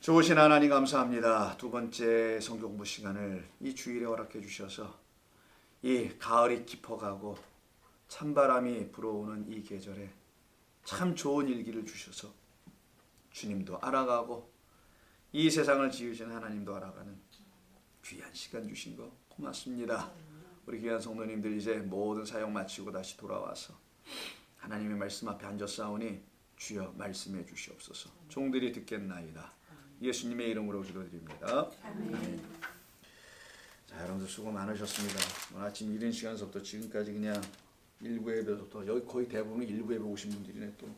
좋으신 하나님 감사합니다. 두 번째 성경 공부 시간을 이 주일에 허락해 주셔서 이 가을이 깊어가고 찬바람이 불어오는 이 계절에 참 좋은 일기를 주셔서 주님도 알아가고 이 세상을 지으신 하나님도 알아가는 귀한 시간 주신 거 고맙습니다. 우리 귀한 성도님들 이제 모든 사역 마치고 다시 돌아와서 하나님의 말씀 앞에 앉았사오니 주여 말씀해 주시옵소서. 종들이 듣겠나이다. 예수님의 이름으로 기도드립니다. 아멘. 자, 여러분들 수고 많으셨습니다. 오늘 아침 이른 시간서부터 지금까지 그냥 일부 예배부터 여기 거의 대부분 일부 예배 오신 분들이네. 또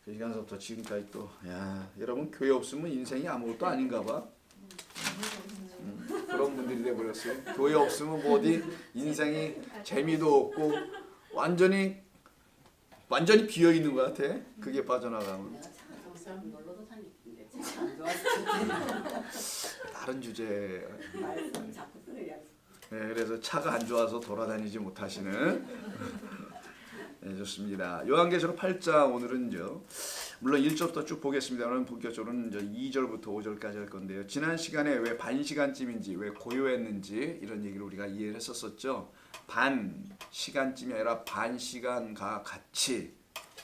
그 시간서부터 지금까지 또 여러분 교회 없으면 인생이 아무것도 아닌가 봐. 그런 분들이 돼버렸어요. 교회 없으면 뭐 어디 인생이 재미도 없고 완전히 비어 있는 것 같아. 그게 빠져나가면. 다른 주제. 네, 그래서 차가 안 좋아서 돌아다니지 못하시는. 네, 좋습니다. 요한계시록 8장 오늘은요. 물론 1절부터 쭉 보겠습니다. 오늘 본격적으로는 2절부터 5절까지 할 건데요. 지난 시간에 왜 반 시간쯤인지 왜 고요했는지 이런 얘기를 우리가 이해를 했었었죠. 반 시간쯤이 아니라 반 시간과 같이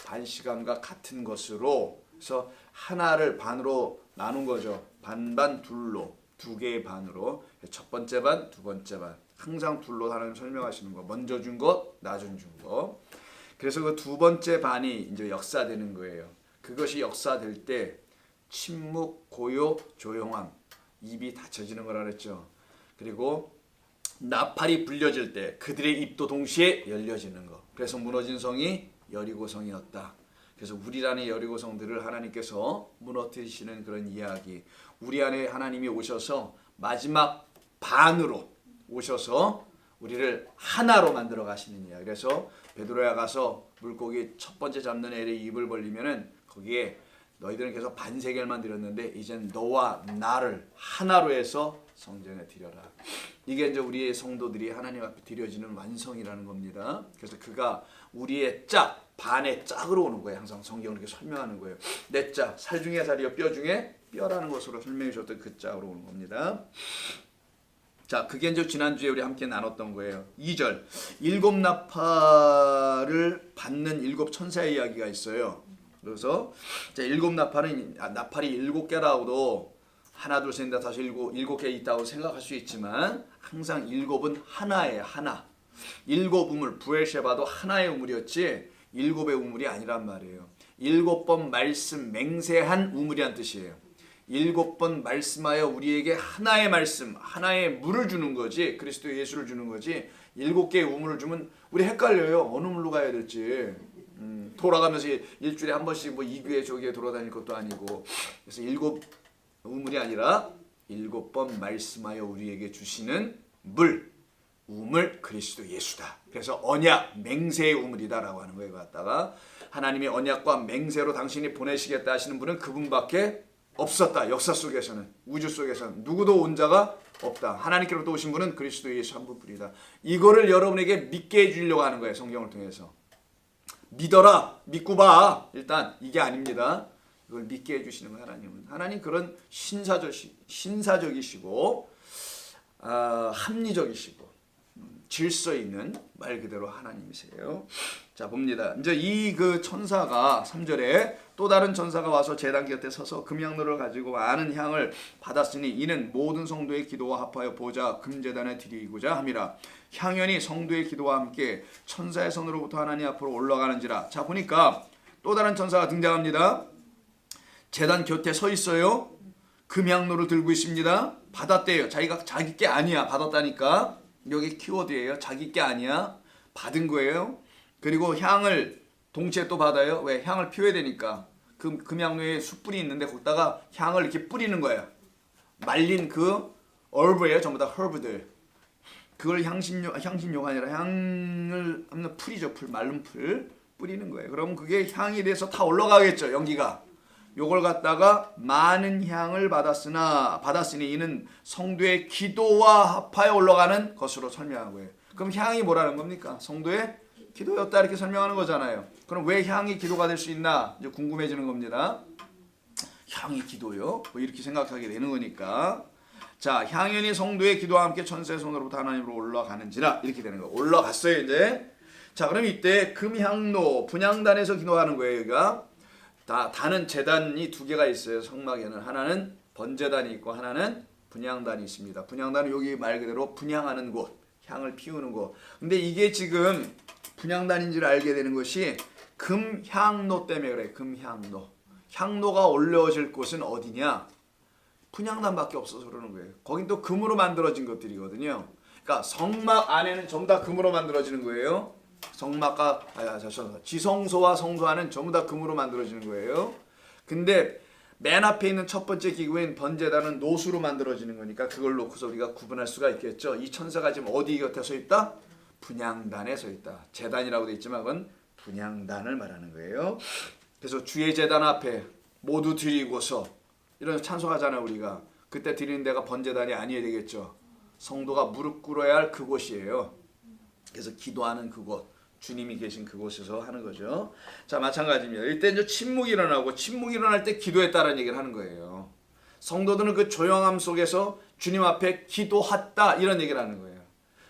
반 시간과 같은 것으로 그래서 하나를 반으로 나눈 거죠. 반반 둘로 두 개의 반으로 첫 번째 반, 두 번째 반 항상 둘로 하나님 설명하시는 거. 먼저 준 것, 나중 준 거. 그래서 그 두 번째 반이 이제 역사되는 거예요. 그것이 역사될 때 침묵, 고요, 조용함, 입이 닫혀지는 거라 그랬죠. 그리고 나팔이 불려질 때 그들의 입도 동시에 열려지는 거. 그래서 무너진 성이 여리고성이었다. 그래서 우리라는 여리고성들을 하나님께서 무너뜨리시는 그런 이야기. 우리 안에 하나님이 오셔서 마지막 반으로 오셔서 우리를 하나로 만들어 가시는 이야기. 그래서 베드로야 가서 물고기 첫 번째 잡는 애의 입을 벌리면은 거기에 너희들은 계속 반세겔만 드렸는데 이젠 너와 나를 하나로 해서 성전에 드려라. 이게 이제 우리의 성도들이 하나님 앞에 드려지는 완성이라는 겁니다. 그래서 그가 우리의 짝, 반의 짝으로 오는 거예요. 항상 성경을 이렇게 설명하는 거예요. 내 짝, 살 중에 살이요 뼈 중에 뼈라는 것으로 설명해 주셨던 그 짝으로 오는 겁니다. 자, 그게 이제 지난주에 우리 함께 나눴던 거예요. 2절, 일곱 나팔을 받는 일곱 천사의 이야기가 있어요. 그래서 일곱 나팔은 나팔이 일곱 개라고도 하나 둘 셋 넷 다섯 일곱 개 있다고 생각할 수 있지만 항상 일곱은 하나예요. 하나. 일곱 우물 부엘셰바도 하나의 우물이었지 일곱의 우물이 아니란 말이에요. 일곱 번 말씀 맹세한 우물이란 뜻이에요. 일곱 번 말씀하여 우리에게 하나의 말씀, 하나의 물을 주는 거지 그리스도 예수를 주는 거지 일곱 개의 우물을 주면 우리 헷갈려요. 어느 물로 가야 될지. 돌아가면서 일주일에 한 번씩 뭐 이 교회 저 교회 돌아다닐 것도 아니고 그래서 일곱 우물이 아니라 일곱 번 말씀하여 우리에게 주시는 물, 우물 그리스도 예수다. 그래서 언약, 맹세의 우물이다라고 하는 거에 갖다가 하나님의 언약과 맹세로 당신이 보내시겠다 하시는 분은 그분밖에 없었다. 역사 속에서는 우주 속에서는 누구도 온 자가 없다. 하나님께로부터 오신 분은 그리스도 예수 한 분뿐이다. 이거를 여러분에게 믿게 해주려고 하는 거예요. 성경을 통해서. 믿어라. 믿고 봐. 일단 이게 아닙니다. 이걸 믿게 해주시는 거예요. 하나님은. 하나님 그런 신사적이시고 합리적이시고 질서 있는 말 그대로 하나님이세요. 자 봅니다. 이제 이 그 천사가 3절에 또 다른 천사가 와서 제단 곁에 서서 금향로를 가지고 많은 향을 받았으니 이는 모든 성도의 기도와 합하여 보좌 금제단에 드리고자 함이라. 향연이 성도의 기도와 함께 천사의 손으로부터 하나님 앞으로 올라가는지라. 자 보니까 또 다른 천사가 등장합니다. 제단 곁에 서 있어요. 금향로를 들고 있습니다. 받았대요. 자기가 자기 게 아니야. 받았다니까. 여기 키워드예요. 자기 게 아니야. 받은 거예요. 그리고 향을 동시에 또 받아요. 왜? 향을 피워야 되니까. 금향로에 숯불이 있는데 거기다가 향을 이렇게 뿌리는 거예요. 말린 그 얼브예요. 전부 다 허브들. 그걸 향신료가 아니라 향을 없는 풀이죠. 풀, 마른 풀 뿌리는 거예요. 그럼 그게 향이 돼서 다 올라가겠죠. 연기가. 요걸 갖다가 많은 향을 받았으니 이는 성도의 기도와 합하여 올라가는 것으로 설명한 거예요. 그럼 향이 뭐라는 겁니까? 성도의 기도였다 이렇게 설명하는 거잖아요. 그럼 왜 향이 기도가 될 수 있나? 이제 궁금해지는 겁니다. 향이 기도요. 뭐 이렇게 생각하게 되는 거니까. 자, 향연이 성도의 기도와 함께 천사의 손으로부터 하나님으로 올라가는지라 이렇게 되는 거. 올라갔어요 이제. 자, 그럼 이때 금향로 분향단에서 기도하는 거예요. 여기가 단은 제단이 두 개가 있어요. 성막에는 하나는 번제단이 있고 하나는 분향단이 있습니다. 분향단은 여기 말 그대로 분향하는 곳, 향을 피우는 곳. 근데 이게 지금 분향단인지를 알게 되는 것이 금향로 때문에 그래. 금향로. 향로가 올려질 곳은 어디냐? 분향단밖에 없어서 그러는 거예요. 거긴 또 금으로 만들어진 것들이거든요. 그러니까 성막 안에는 전부 다 금으로 만들어지는 거예요. 성막과 지성소와 성소 안은 전부 다 금으로 만들어지는 거예요. 근데 맨 앞에 있는 첫 번째 기구인 번제단은 노수로 만들어지는 거니까 그걸 놓고서 우리가 구분할 수가 있겠죠. 이 천사가 지금 어디 곁에 서 있다? 분향단에 서 있다. 제단이라고 돼 있지만 그건 분향단을 말하는 거예요. 그래서 주의 제단 앞에 모두 드리고서 이런 찬송하잖아요 우리가. 그때 드리는 데가 번제단이 아니어야 되겠죠. 성도가 무릎 꿇어야 할 그곳이에요. 그래서 기도하는 그곳, 주님이 계신 그곳에서 하는 거죠. 자, 마찬가지입니다. 이때 이제 침묵이 일어나고 침묵이 일어날 때 기도했다라는 얘기를 하는 거예요. 성도들은 그 조용함 속에서 주님 앞에 기도했다 이런 얘기를 하는 거예요.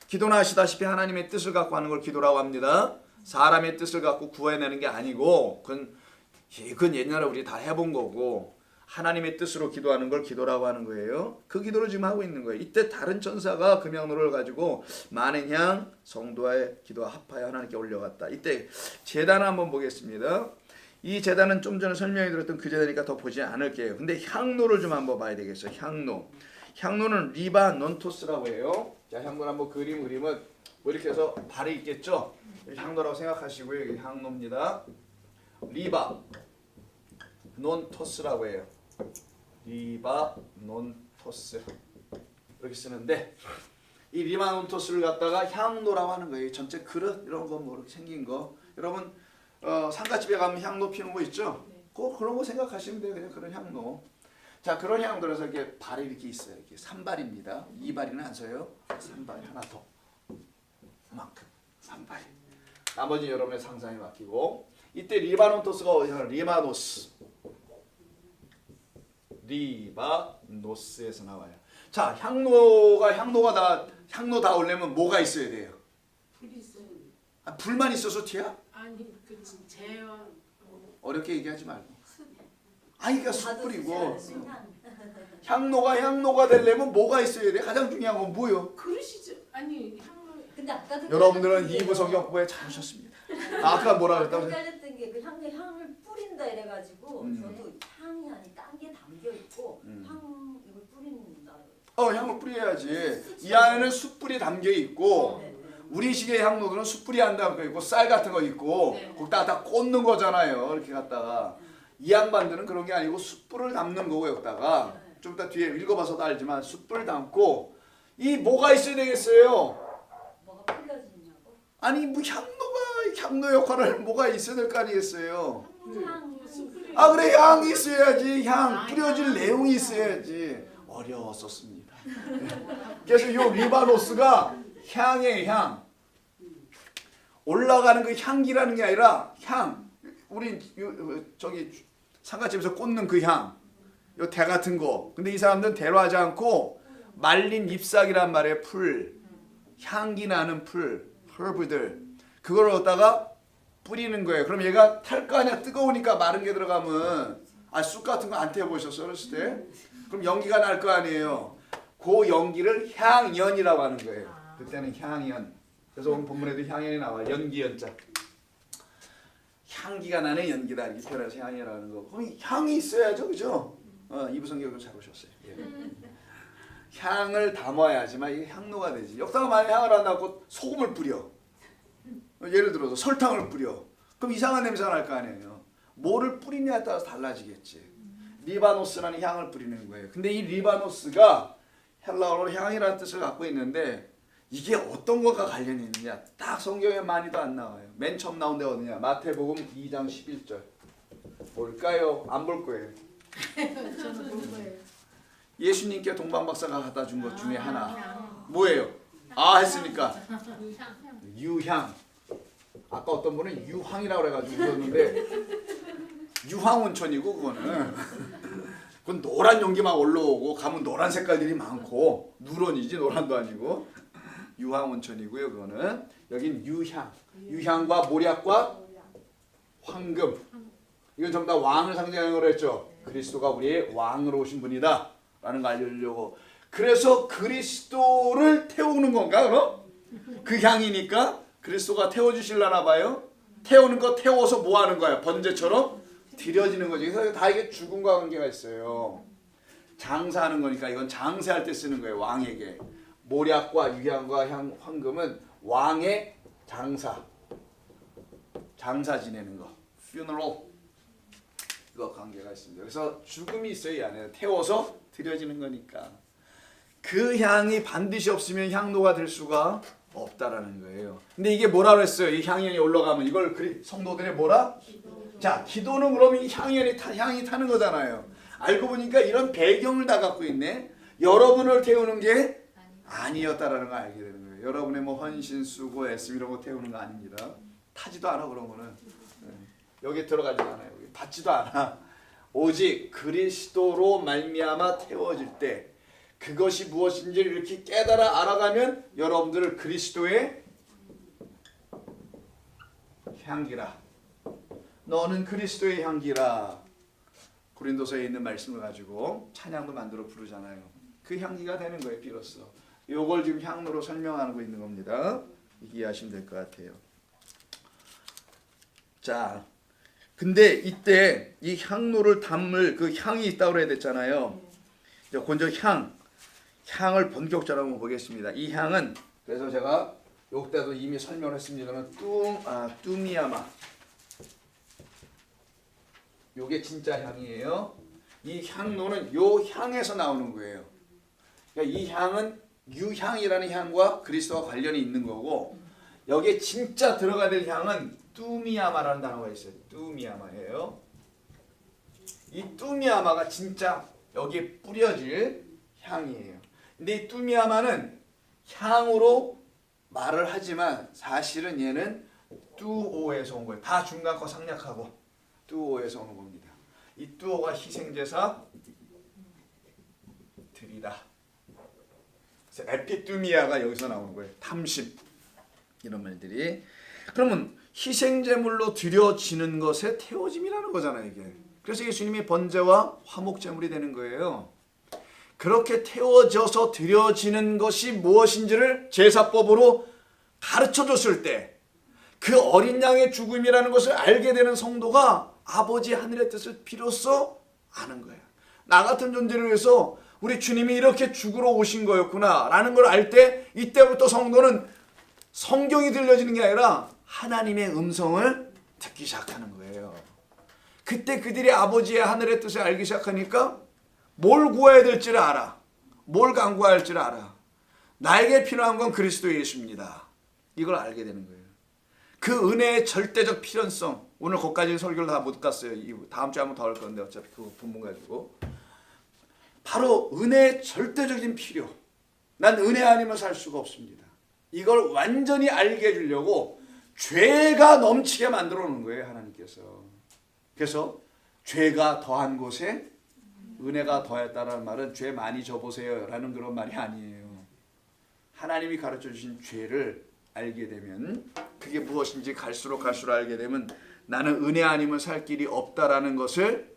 기도는 아시다시피 하나님의 뜻을 갖고 하는 걸 기도라고 합니다. 사람의 뜻을 갖고 구해내는 게 아니고 그건 옛날에 우리 다 해본 거고 하나님의 뜻으로 기도하는 걸 기도라고 하는 거예요. 그 기도를 지금 하고 있는 거예요. 이때 다른 천사가 금향로를 가지고 많은 향 성도의 기도와 합하여 하나님께 올려갔다. 이때 제단을 한번 보겠습니다. 이 제단은 좀 전에 설명해 드렸던 그 제단이니까 더 보지 않을게요. 근데 향로를 좀 한번 봐야 되겠어요. 향로. 향로는 리바논토스라고 해요. 자, 향로를 한번 그림은 뭐 이렇게 해서 발이 있겠죠. 향로라고 생각하시고요. 여기 향로입니다. 리바 논토스라고 해요. 리바논토스 이렇게 쓰는데 이 리바논토스를 갖다가 향로라고 하는 거예요. 전체 그릇 이런 거 뭐 이렇게 생긴 거. 여러분 상가집에 가면 향로 피우는 거 있죠? 그런 거 생각하시면 돼요. 그냥 그런 향로. 자, 그런 향로라서 이렇게 발이 이렇게 있어요. 이렇게 3발입니다. 2발이는 안 서요. 3발 하나 더. 그만큼 3발. 나머지 여러분의 상상에 맡기고 이때 리바논토스가 어디서 리마노스. 리바노스에서 나와요. 자, 향로 다 올려면 뭐가 있어야 돼요? 불이 있어요. 불만 있어서 티야? 아니 그 재현 어렵게 얘기하지 말고. 그러니까 숯불이고 향로가 되려면 뭐가 있어야 돼? 가장 중요한 건 뭐요? 그릇이죠. 아니 향로. 근데 아까도 여러분들은 2부 성경 공부에 잘 오셨습니다. 아까 뭐라 그랬다고? 헷갈렸던 게 그 향을 뿌린다 이래가지고 저도 향이 아니 딴 게 담겨 있고 향 이걸 뿌린다. 향을 뿌려야지. 이 안에는 숯불이 담겨 있고 우리식의 향로들은 숯불이 안 담겨 있고 쌀 같은 거 있고 거기다가 다 꽂는 거잖아요. 이렇게 갖다가 이 양반들은 그런 게 아니고 숯불을 담는 거고 여기다가 좀 이따 뒤에 읽어봐서도 알지만 숯불 담고 이 뭐가 있어야 되겠어요? 뭐가 뿌려지냐고? 아니 뭐 향로 역할을 뭐가 있어야 될 거 아니겠어요? 그래 향이 있어야지. 향 뿌려질 내용이 있어야지. 어려웠었습니다. 그래서 요 리바노스가 향의 향 올라가는 그 향기라는 게 아니라 향 우리 저기 상가집에서 꽂는 그 향 요 대 같은 거. 근데 이 사람들은 대로 하지 않고 말린 잎사귀란 말이에요. 풀 향기 나는 풀 허브들 그걸 얻다가 뿌리는 거예요. 그럼 얘가 탈 거 아니야. 뜨거우니까 마른 게 들어가면 쑥 같은 거 안 태워보셨어요? 어렸을 때? 그럼 연기가 날 거 아니에요. 그 연기를 향연이라고 하는 거예요. 그때는 향연. 그래서 오늘 본문에도 향연이 나와요. 연기연자. 향기가 나는 연기다. 이렇게 표현해서 향연이라는 거. 그럼 향이 있어야죠. 그죠? 이부 성경을 잘 오셨어요. 예. 향을 담아야지만 이게 향로가 되지. 역사가 만약에 향을 안 담고 소금을 뿌려. 예를 들어서 설탕을 뿌려. 그럼 이상한 냄새가 날 거 아니에요. 뭐를 뿌리냐에 따라서 달라지겠지. 리바노스라는 향을 뿌리는 거예요. 근데 이 리바노스가 헬라어로 향이라는 뜻을 갖고 있는데 이게 어떤 것과 관련이 있느냐. 딱 성경에 많이도 안 나와요. 맨 처음 나온 데가 어디냐. 마태복음 2장 11절. 뭘까요? 안 볼 거예요. 저는 볼 거예요. 예수님께 동방박사가 갖다 준 것 중에 하나. 뭐예요? 했으니까. 유향. 아까 어떤 분은 유황이라고 그래가지고 그러는데 유황온천이고 그거는 그건 노란 연기 막 올라오고 가면 노란 색깔들이 많고 누런이지 노란도 아니고 유황온천이고요. 그거는 여긴 유향. 유향과 모략과 황금. 이건 전부 다 왕을 상징하는 거로 했죠. 그리스도가 우리의 왕으로 오신 분이다 라는 걸 알려주려고. 그래서 그리스도를 태우는 건가 그럼? 그 향이니까 그리스도가 태워주실라나 봐요. 태우는 거 태워서 뭐 하는 거야? 번제처럼 드려지는 거지. 그래서 다 이게 죽음과 관계가 있어요. 장사하는 거니까 이건 장사할 때 쓰는 거예요. 왕에게. 모략과 유향과 황금은 왕의 장사 지내는 거. funeral. 이거 관계가 있습니다. 그래서 죽음이 있어요. 이 안에 태워서 드려지는 거니까. 그 향이 반드시 없으면 향로가 될 수가 없다라는 거예요. 근데 이게 뭐라고 했어요? 이 향연이 올라가면 이걸 성도들의 뭐라? 자, 기도는 그럼 이 향이 타는 거잖아요. 알고 보니까 이런 배경을 다 갖고 있네. 여러분을 태우는 게 아니었다라는 걸 알게 되는 거예요. 여러분의 뭐 헌신, 수고, 애씀 이런 거 태우는 거 아닙니다. 타지도 않아 그런 거는. 여기 들어가지도 않아요. 여기 받지도 않아. 오직 그리스도로 말미암아 태워질 때 그것이 무엇인지를 이렇게 깨달아 알아가면 여러분들을 그리스도의 향기라. 너는 그리스도의 향기라. 고린도서에 있는 말씀을 가지고 찬양도 만들어 부르잖아요. 그 향기가 되는 거예요. 비로소. 요걸 지금 향로로 설명하고 있는 겁니다. 이해하시면 될 것 같아요. 자, 근데 이때 이 향로를 담을 그 향이 있다고 그래야 됐잖아요. 먼저 향을 본격적으로 한번 보겠습니다. 이 향은 그래서 제가 요때도 이미 설명을 했습니다만 뚜미야마. 요게 진짜 향이에요. 이 향로는 요 향에서 나오는 거예요. 그러니까 이 향은 유향이라는 향과 그리스도와 관련이 있는 거고 여기에 진짜 들어가야 될 향은 뚜미야마라는 단어가 있어요. 뚜미야마예요. 이 뚜미야마가 진짜 여기에 뿌려질 향이에요. 근데 이 뚜미야마는 향으로 말을 하지만 사실은 얘는 뚜오에서 온 거예요. 다 중간 거 상략하고 뚜오에서 오는 겁니다. 이 뚜오가 희생제사 드리다. 그래서 에피뚜미아가 여기서 나오는 거예요. 탐심 이런 말들이. 그러면 희생제물로 드려지는 것의 태워짐이라는 거잖아요. 이게. 그래서 예수님이 번제와 화목제물이 되는 거예요. 그렇게 태워져서 드려지는 것이 무엇인지를 제사법으로 가르쳐줬을 때 그 어린 양의 죽음이라는 것을 알게 되는 성도가 아버지 하늘의 뜻을 비로소 아는 거예요. 나 같은 존재를 위해서 우리 주님이 이렇게 죽으러 오신 거였구나 라는 걸 알 때 이때부터 성도는 성경이 들려지는 게 아니라 하나님의 음성을 듣기 시작하는 거예요. 그때 그들이 아버지의 하늘의 뜻을 알기 시작하니까 뭘 구해야 될지를 알아. 뭘 간구해야 할지를 알아. 나에게 필요한 건 그리스도 예수입니다. 이걸 알게 되는 거예요. 그 은혜의 절대적 필연성. 오늘 거기까지 설교를 다 못 갔어요. 다음 주에 한번 더 할 건데 어차피 그 본문 가지고. 바로 은혜의 절대적인 필요. 난 은혜 아니면 살 수가 없습니다. 이걸 완전히 알게 해주려고 죄가 넘치게 만들어 놓은 거예요. 하나님께서. 그래서 죄가 더한 곳에 은혜가 더했다는 말은 죄 많이 져보세요 라는 그런 말이 아니에요. 하나님이 가르쳐 주신 죄를 알게 되면 그게 무엇인지 갈수록 알게 되면 나는 은혜 아니면 살 길이 없다라는 것을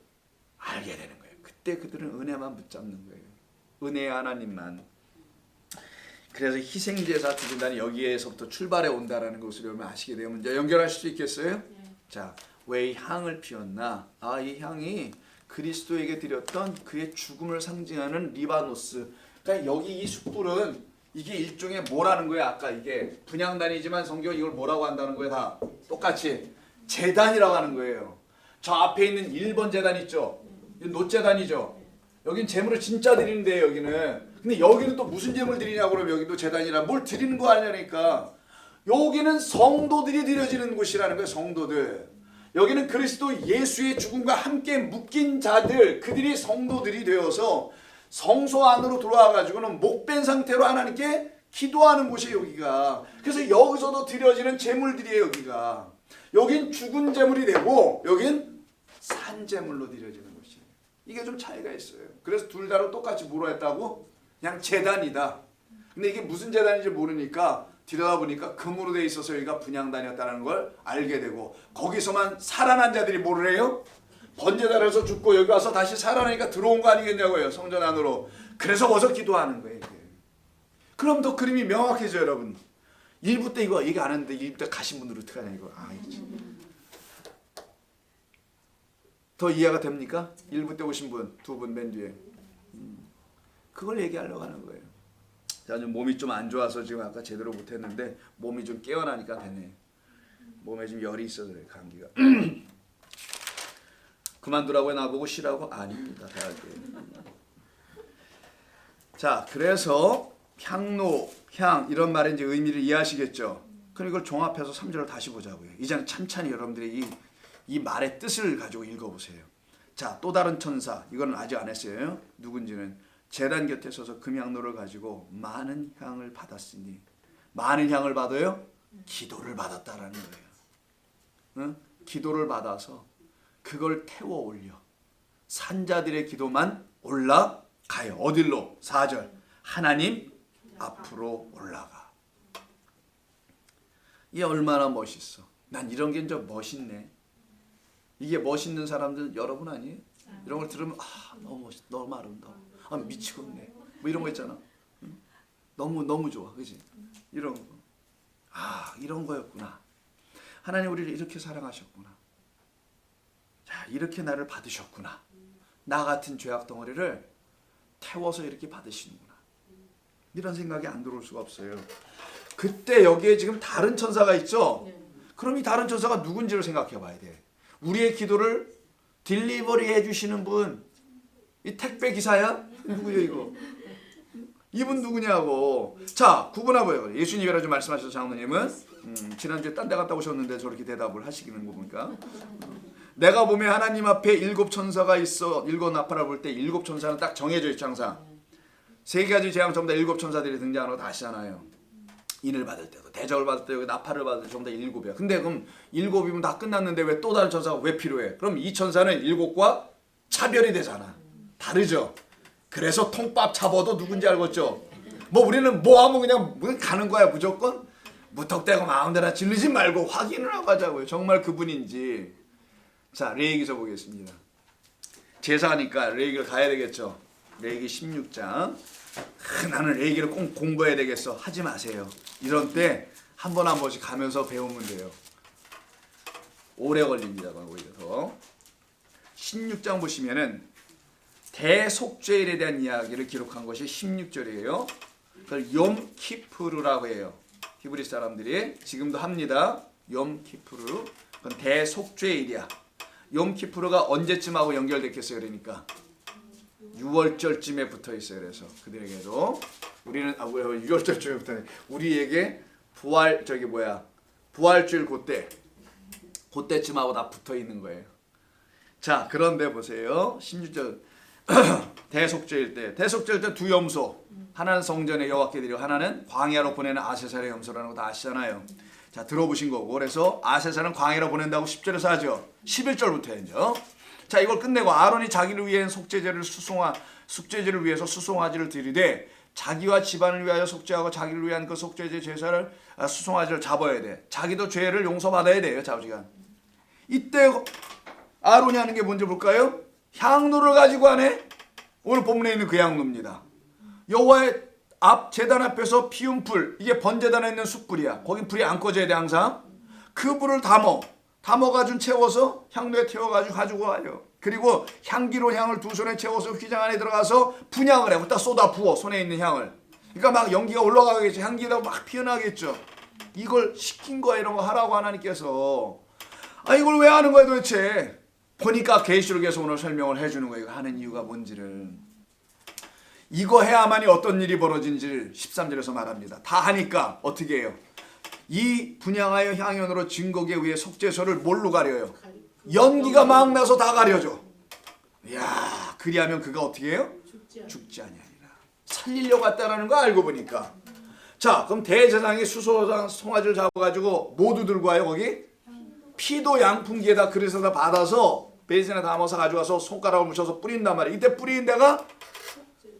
알게 되는 거예요. 그때 그들은 은혜만 붙잡는 거예요. 은혜의 하나님만. 그래서 희생제사 드린다는 여기에서부터 출발해 온다라는 것을 여러분 아시게 되면 이제 연결하실 수 있겠어요? 네. 자, 왜 이 향을 피웠나? 이 향이 그리스도에게 드렸던 그의 죽음을 상징하는 리바노스. 그러니까 여기 이 숯불은 이게 일종의 뭐라는 거야? 아까 이게 분향단이지만 성경 이걸 뭐라고 한다는 거야? 다 똑같이 제단이라고 하는 거예요. 저 앞에 있는 1번 제단 있죠? 노제단이죠? 여긴 제물을 진짜 드리는 데예요. 여기는. 근데 여기는 또 무슨 제물 드리냐고 그러면 여기도 제단이라 뭘 드리는 거 아니냐니까. 여기는 성도들이 드려지는 곳이라는 거예요. 성도들. 여기는 그리스도 예수의 죽음과 함께 묶인 자들, 그들이 성도들이 되어서 성소 안으로 들어와 가지고는 목벤 상태로 하나님께 기도하는 곳이에요. 여기가. 그래서 여기서도 드려지는 제물들이에요. 여기가. 여긴 죽은 제물이 되고 여긴 산 제물로 드려지는 곳이에요. 이게 좀 차이가 있어요. 그래서 둘 다로 똑같이 뭐로 했다고? 그냥 제단이다. 근데 이게 무슨 제단인지 모르니까 들여다보니까 금으로 돼 있어서 여기가 분향단이었다는 걸 알게 되고, 거기서만 살아난 자들이 뭐를 해요? 번제단에서 죽고 여기 와서 다시 살아나니까 들어온 거 아니겠냐고요, 성전 안으로. 그래서 거기서 기도하는 거예요. 이게. 그럼 더 그림이 명확해져요, 여러분. 1부 때 이거 얘기 안 했는데 1부 때 가신 분들 어떡하냐 이거. 더 이해가 됩니까? 1부 때 오신 분, 두 분 맨 뒤에. 그걸 얘기하려고 하는 거예요. 자, 좀 몸이 좀 안 좋아서 지금 아까 제대로 못했는데 몸이 좀 깨어나니까 되네. 몸에 좀 열이 있어서 그래, 감기가. 그만두라고 나보고 쉬라고? 아닙니다. 다 할게요. 자, 그래서 향로, 향 이런 말의 이제 의미를 이해하시겠죠? 그럼 이걸 종합해서 3절을 다시 보자고요. 이제는 찬찬히 여러분들이 이 말의 뜻을 가지고 읽어보세요. 자, 또 다른 천사, 이건 아직 안 했어요. 누군지는 제단 곁에 서서 금향로를 가지고 많은 향을 받았으니, 많은 향을 받아요? 기도를 받았다라는 거예요. 응? 기도를 받아서 그걸 태워 올려. 산자들의 기도만 올라가요. 어딜로? 4절. 하나님 앞으로 올라가. 이게 얼마나 멋있어. 난 이런 게 좀 멋있네. 이게 멋있는 사람들 여러분 아니에요? 이런 걸 들으면 너무 멋있다. 너무 아름다워. 미치겠네. 뭐 이런 거 있잖아. 응? 너무 좋아. 그지? 이런 거. 이런 거였구나. 하나님 우리를 이렇게 사랑하셨구나. 자, 이렇게 나를 받으셨구나. 나 같은 죄악 덩어리를 태워서 이렇게 받으시는구나. 이런 생각이 안 들어올 수가 없어요. 그때 여기에 지금 다른 천사가 있죠? 그럼 이 다른 천사가 누군지를 생각해 봐야 돼. 우리의 기도를 딜리버리 해주시는 분, 이 택배 기사야? 누구요 이거? 이분 누구냐고. 자, 구분해봐요. 예수님이라고 말씀하셔서 장로님은 지난주에 딴 데 갔다 오셨는데 저렇게 대답을 하시기는 거 보니까, 내가 보면 하나님 앞에 7 천사가 있어. 7 나팔을 볼 때 7 천사는 딱 정해져 있죠. 항상 3가지 재앙 전부 다 7 천사들이 등장하는 거 다 아시잖아요. 인을 받을 때도, 대접을 받을 때도, 나팔을 받을 때 전부 다 7이야. 근데 그럼 7이면 다 끝났는데 왜 또 다른 천사가 왜 필요해? 그럼 이 천사는 7과 차별이 되잖아. 다르죠. 그래서 통밥 잡아도 누군지 알겠죠? 뭐 우리는 뭐 하면 그냥 가는 거야 무조건. 무턱대고 마음대로 질르지 말고 확인을 하고 하자고요. 정말 그분인지. 자, 레위기서 보겠습니다. 제사니까 레위기를 가야 되겠죠. 레위기 16장. 나는 레위기를 꼭 공부해야 되겠어. 하지 마세요. 이런 때 한 번 한 번씩 가면서 배우면 돼요. 오래 걸립니다. 오히려 더. 16장 보시면은 대속죄일에 대한 이야기를 기록한 것이 16절이에요. 그걸 욤키푸르라고 해요. 히브리 사람들이 지금도 합니다. 욤키푸르. 그건 대속죄일이야. 욤키푸르가 언제쯤하고 연결됐겠어요? 그러니까 6월절쯤에 붙어 있어요. 그래서 그들에게도 우리는 6월절쯤에 붙어 있네. 우리에게 부활주일 그때쯤하고 다 붙어 있는 거예요. 자, 그런데 보세요. 16절 대속죄일 때 두 염소, 하나는 성전에 여호와께 드리고 하나는 광야로 보내는 아세살의 염소라는 거 다 아시잖아요. 자, 들어보신 거고. 그래서 아세살은 광야로 보낸다고 10절에서 하죠. 11절부터 해야죠. 자, 이걸 끝내고 아론이 자기를 위해 속죄제를 위해서 수송아지를 드리되 자기와 집안을 위하여 속죄하고 자기를 위한 그 속죄제 제사를 수송아지를 잡아야 돼. 자기도 죄를 용서받아야 돼요. 자우지간. 이때 아론이 하는 게 뭔지 볼까요? 향로를 가지고 하네. 오늘 본문에 있는 그 향로입니다. 여호와의 앞 제단 앞에서 피운 불, 이게 번제단에 있는 숯불이야. 거긴 불이 안 꺼져야 돼 항상. 그 불을 담아가지고 채워서 향로에 태워가지고 가지고 와요. 그리고 향기로 향을 2손에 채워서 휘장 안에 들어가서 분향을 해. 거기다 쏟아 부어, 손에 있는 향을. 그러니까 막 연기가 올라가겠죠. 향기가 막 피어나겠죠. 이걸 시킨 거야. 이런 거 하라고 하나님께서. 이걸 왜 하는 거야 도대체? 보니까 계시록에서 오늘 설명을 해주는 거예요. 이거 하는 이유가 뭔지를. 이거 해야만이 어떤 일이 벌어진지를 13절에서 말합니다. 다 하니까 어떻게 해요? 이 분향하여 향연으로 증거기에 위해 속죄소를 뭘로 가려요? 연기가 막 나서 다 가려져. 이야, 그리하면 그가 어떻게 해요? 죽지 아니하리라. 살리려고 왔다라는 거 알고 보니까. 자, 그럼 대제사장이 송아지를 잡아가지고 모두 들고 와요. 거기 피도 양푼기에다 그릇에다 받아서 베이슨에 담아서 가져와서 손가락을 묻혀서 뿌린단 말이에요. 이때 뿌리는 데가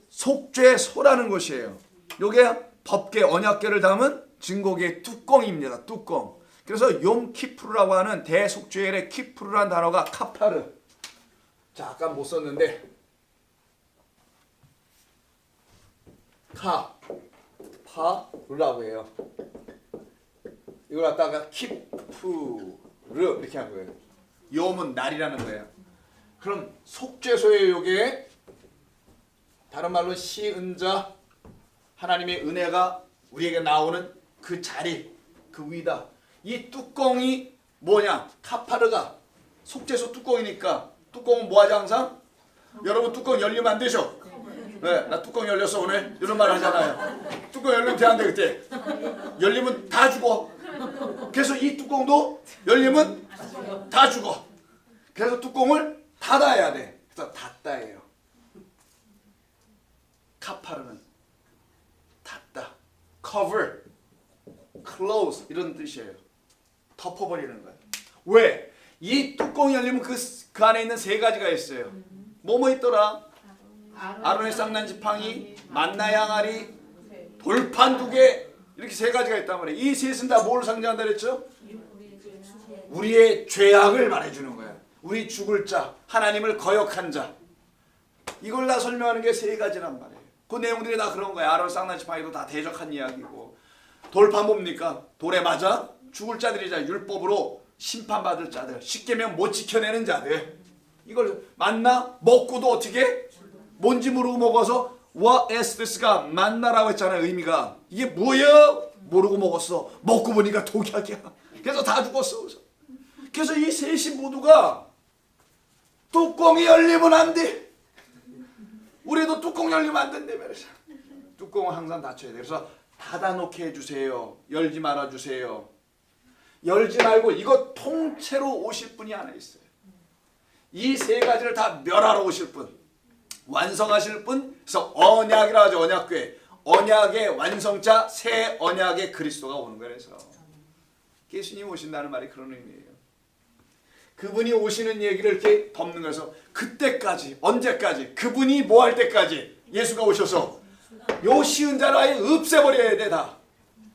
속죄소라는 것이에요. 요게 법계 언약궤를 담은 증거계의 뚜껑입니다. 뚜껑. 그래서 욤키푸르라고 하는 대속죄일의 키푸르라는 단어가 카파르. 자, 아까 못 썼는데 카파르라고 해요. 이걸 갖다가 키푸르 이렇게 한 거예요. 욤은 날이라는 거예요. 그럼 속죄소의 요게 다른 말로 시은자 하나님의 은혜가 우리에게 나오는 그 자리, 그 위다. 이 뚜껑이 뭐냐? 카파르가 속죄소 뚜껑이니까 뚜껑은 뭐하지 항상? 여러분 뚜껑 열리면 안 되죠? 네, 나 뚜껑 열렸어 오늘 이런 말 하잖아요. 뚜껑 열리면 돼 안 돼 그때? 열리면 다 죽어. 그래서 이 뚜껑도 열리면 다 죽어. 그래서 뚜껑을 닫아야 돼. 그래서 닫다예요. 카파르는 닫다, cover, close 이런 뜻이에요. 덮어버리는 거예요. 왜? 이 뚜껑이 열리면 그 안에 있는 세 가지가 있어요. 뭐뭐 있더라? 아론의 쌍난 지팡이, 만나 양아리, 돌판 2개 이렇게 세 가지가 있단 말이에요. 이 셋은 다 뭘 상징한다 그랬죠? 우리의 죄악을 말해주는 거예요. 우리 죽을 자, 하나님을 거역한 자. 이걸 다 설명하는 게 세 가지란 말이에요. 그 내용들이 다 그런 거예요. 아론 쌍난 지팡이도 다 대적한 이야기고. 돌판 뭡니까? 돌에 맞아 죽을 자들이자 율법으로 심판받을 자들, 십계명 못 지켜내는 자들. 이걸 만나 먹고도 어떻게? 뭔지 모르고 먹어서 와 에스테스가 만나라고 했잖아요. 의미가 이게 뭐야? 모르고 먹었어. 먹고 보니까 독약이야. 그래서 다 죽었어. 그래서 이 셋이 모두가 뚜껑이 열리면 안 돼. 우리도 뚜껑 열리면 안 된대 말이야. 뚜껑은 항상 닫혀야 돼. 그래서 닫아놓게 해주세요. 열지 말아주세요. 열지 말고 이거 통째로 오실 분이 하나 있어요. 이 세 가지를 다 멸하러 오실 분, 완성하실 분. 그래서 언약이라 하죠. 언약궤. 언약의 완성자, 새 언약의 그리스도가 오는 거예요. 그래서 예수님 오신다는 말이 그런 의미예요. 그분이 오시는 얘기를 이렇게 덮는 거여서 그때까지, 언제까지, 그분이 뭐 할 때까지 예수가 오셔서 요 쉬운 자를 아예 없애버려야 돼. 다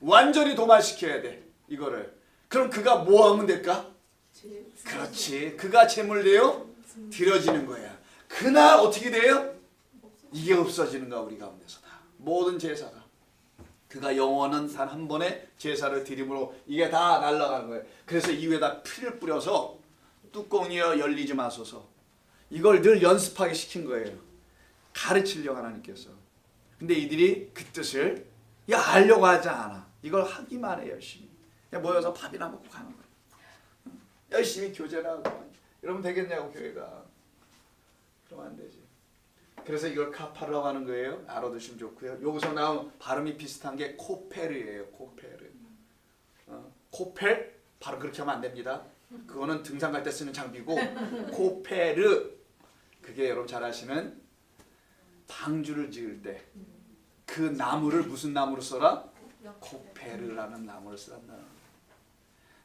완전히 도말시켜야 돼. 이거를. 그럼 그가 뭐 하면 될까? 그렇지. 그가 제물되어 드려지는 거야. 그날 어떻게 돼요? 이게 없어지는 거야. 우리 가운데서 다. 모든 제사가. 그가 영원한 단 한 번의 제사를 드림으로 이게 다 날아가는 거예요. 그래서 이 위에다 피를 뿌려서 뚜껑이여 열리지 마소서. 이걸 늘 연습하게 시킨 거예요. 가르치려고 하나님께서. 근데 이들이 그 뜻을 알려고 하지 않아. 이걸 하기만 해 열심히. 그냥 모여서 밥이나 먹고 가는 거예요. 열심히 교제를 하고. 이러면 되겠냐고 교회가. 그러면 안 되지. 그래서 이걸 카파르라고 하는 거예요. 알아두시면 좋고요. 여기서 나온 발음이 비슷한 게 코페르예요. 코페르. 코펠 바로 그렇게 하면 안 됩니다. 그거는 등산 갈 때 쓰는 장비고 코페르 그게 여러분 잘 아시는 방주를 지을 때 그 나무를 무슨 나무로 써라? 코페르라는 나무를 쓴다.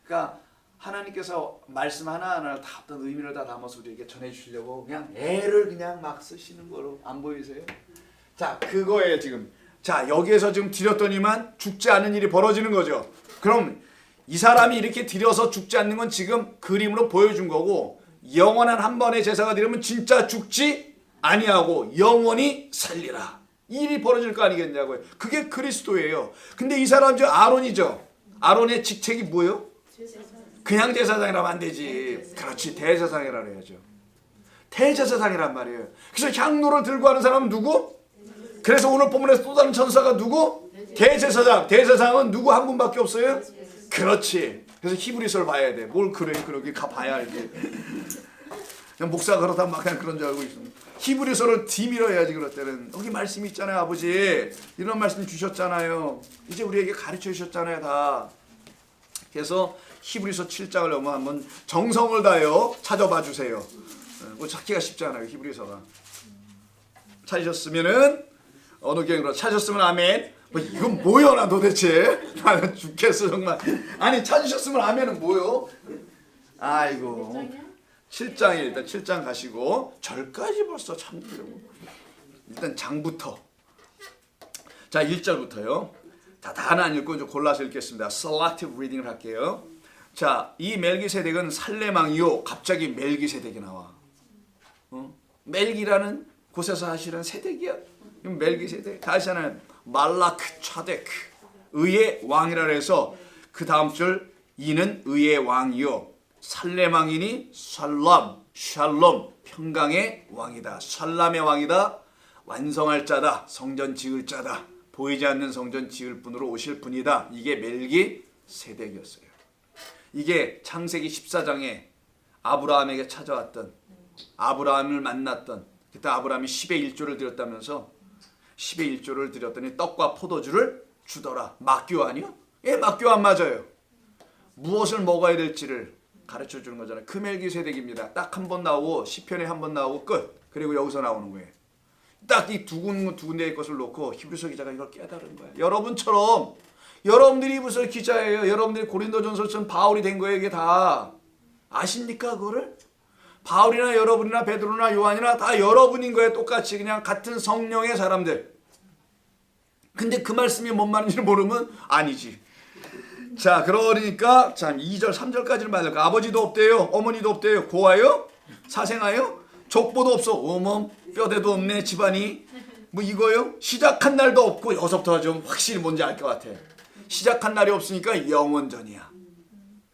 그러니까 하나님께서 말씀 하나하나를 다 어떤 의미를 다 담아서 우리에게 전해주시려고 그냥 애를 그냥 막 쓰시는 거로 안 보이세요? 자, 그거예요 지금. 자, 여기에서 지금 드렸더니만 죽지 않는 일이 벌어지는 거죠. 그럼 이 사람이 이렇게 드려서 죽지 않는 건 지금 그림으로 보여준 거고, 영원한 한 번의 제사가 드리면 진짜 죽지 아니하고 영원히 살리라. 이 일이 벌어질 거 아니겠냐고요. 그게 그리스도예요. 근데 이 사람 저 아론이죠. 아론의 직책이 뭐예요? 그냥 제사장이라면 안 되지. 그렇지, 대제사장이라 해야죠. 대제사장이란 말이에요. 그래서 향로를 들고 하는 사람은 누구? 그래서 오늘 본문에서 또 다른 천사가 누구? 대제사장. 대제사장은 누구 한 분밖에 없어요? 그렇지. 그래서 히브리서를 봐야 돼. 뭘 그래 그러게 봐야 알지. 그냥 목사가 그렇다 막 그냥 그런 줄 알고 있습니다. 히브리서를 뒤밀어야지. 그럴 때는 여기 말씀이 있잖아요. 아버지 이런 말씀 주셨잖아요. 이제 우리에게 가르쳐 주셨잖아요. 다. 그래서 히브리서 7장을 한번 정성을 다하여 찾아봐 주세요. 뭐 찾기가 쉽지 않아요. 히브리서가. 찾으셨으면은 어느 경우로 찾으셨으면 아멘. 뭐 이건 뭐야 나 도대체. 나는 죽겠어 정말. 아니 찾으셨으면 아멘은 뭐요? 아이고. 7장에 일단 7장 가시고 절까지 벌써 참 일단 장부터 자 1절부터요. 다 하나 안 읽고 좀 골라서 읽겠습니다. Selective reading을 할게요. 자, 이 멜기세덱은 살레망이요. 갑자기 멜기세덱이 나와. 멜기라는 곳에서 하시는 세덱이야. 멜기세덱. 다시 하나는 말라크 차데크. 의의 왕이라 해서 그 다음 줄 이는 의의 왕이요. 살레망이니 샬롬 평강의 왕이다. 샬람의 왕이다. 완성할 자다. 성전 지을 자다. 보이지 않는 성전 지을 분으로 오실 분이다. 이게 멜기세덱이었어요. 이게 창세기 14장에 아브라함에게 찾아왔던 아브라함을 만났던 그때 아브라함이 10의 1조를 드렸다면서 10의 1조를 드렸더니 떡과 포도주를 주더라. 막교 아니요? 예, 막교 안 맞아요. 무엇을 먹어야 될지를 가르쳐 주는 거잖아요. 그 멜기세덱입니다. 딱 한 번 나오고 시편에 한 번 나오고 끝. 그리고 여기서 나오는 거예요. 딱 이 두 군데의 것을 놓고 히브리서 기자가 이걸 깨달은 거예요. 여러분처럼 여러분들이 히브리서 기자예요. 여러분들이 고린도전서처럼 바울이 된 거예요. 이게 다 아십니까 그거를? 바울이나 여러분이나 베드로나 요한이나 다 여러분인 거예요. 똑같이 그냥 같은 성령의 사람들. 근데 그 말씀이 뭔 말인지 모르면 아니지. 자, 그러니까 참 2절 3절까지는 맞을까? 아버지도 없대요. 어머니도 없대요. 고아요? 사생아요? 족보도 없어. 어머 뼈대도 없네 집안이. 뭐 이거요? 시작한 날도 없고 여기서부터 좀 확실히 뭔지 알 것 같아. 시작한 날이 없으니까 영원전이야.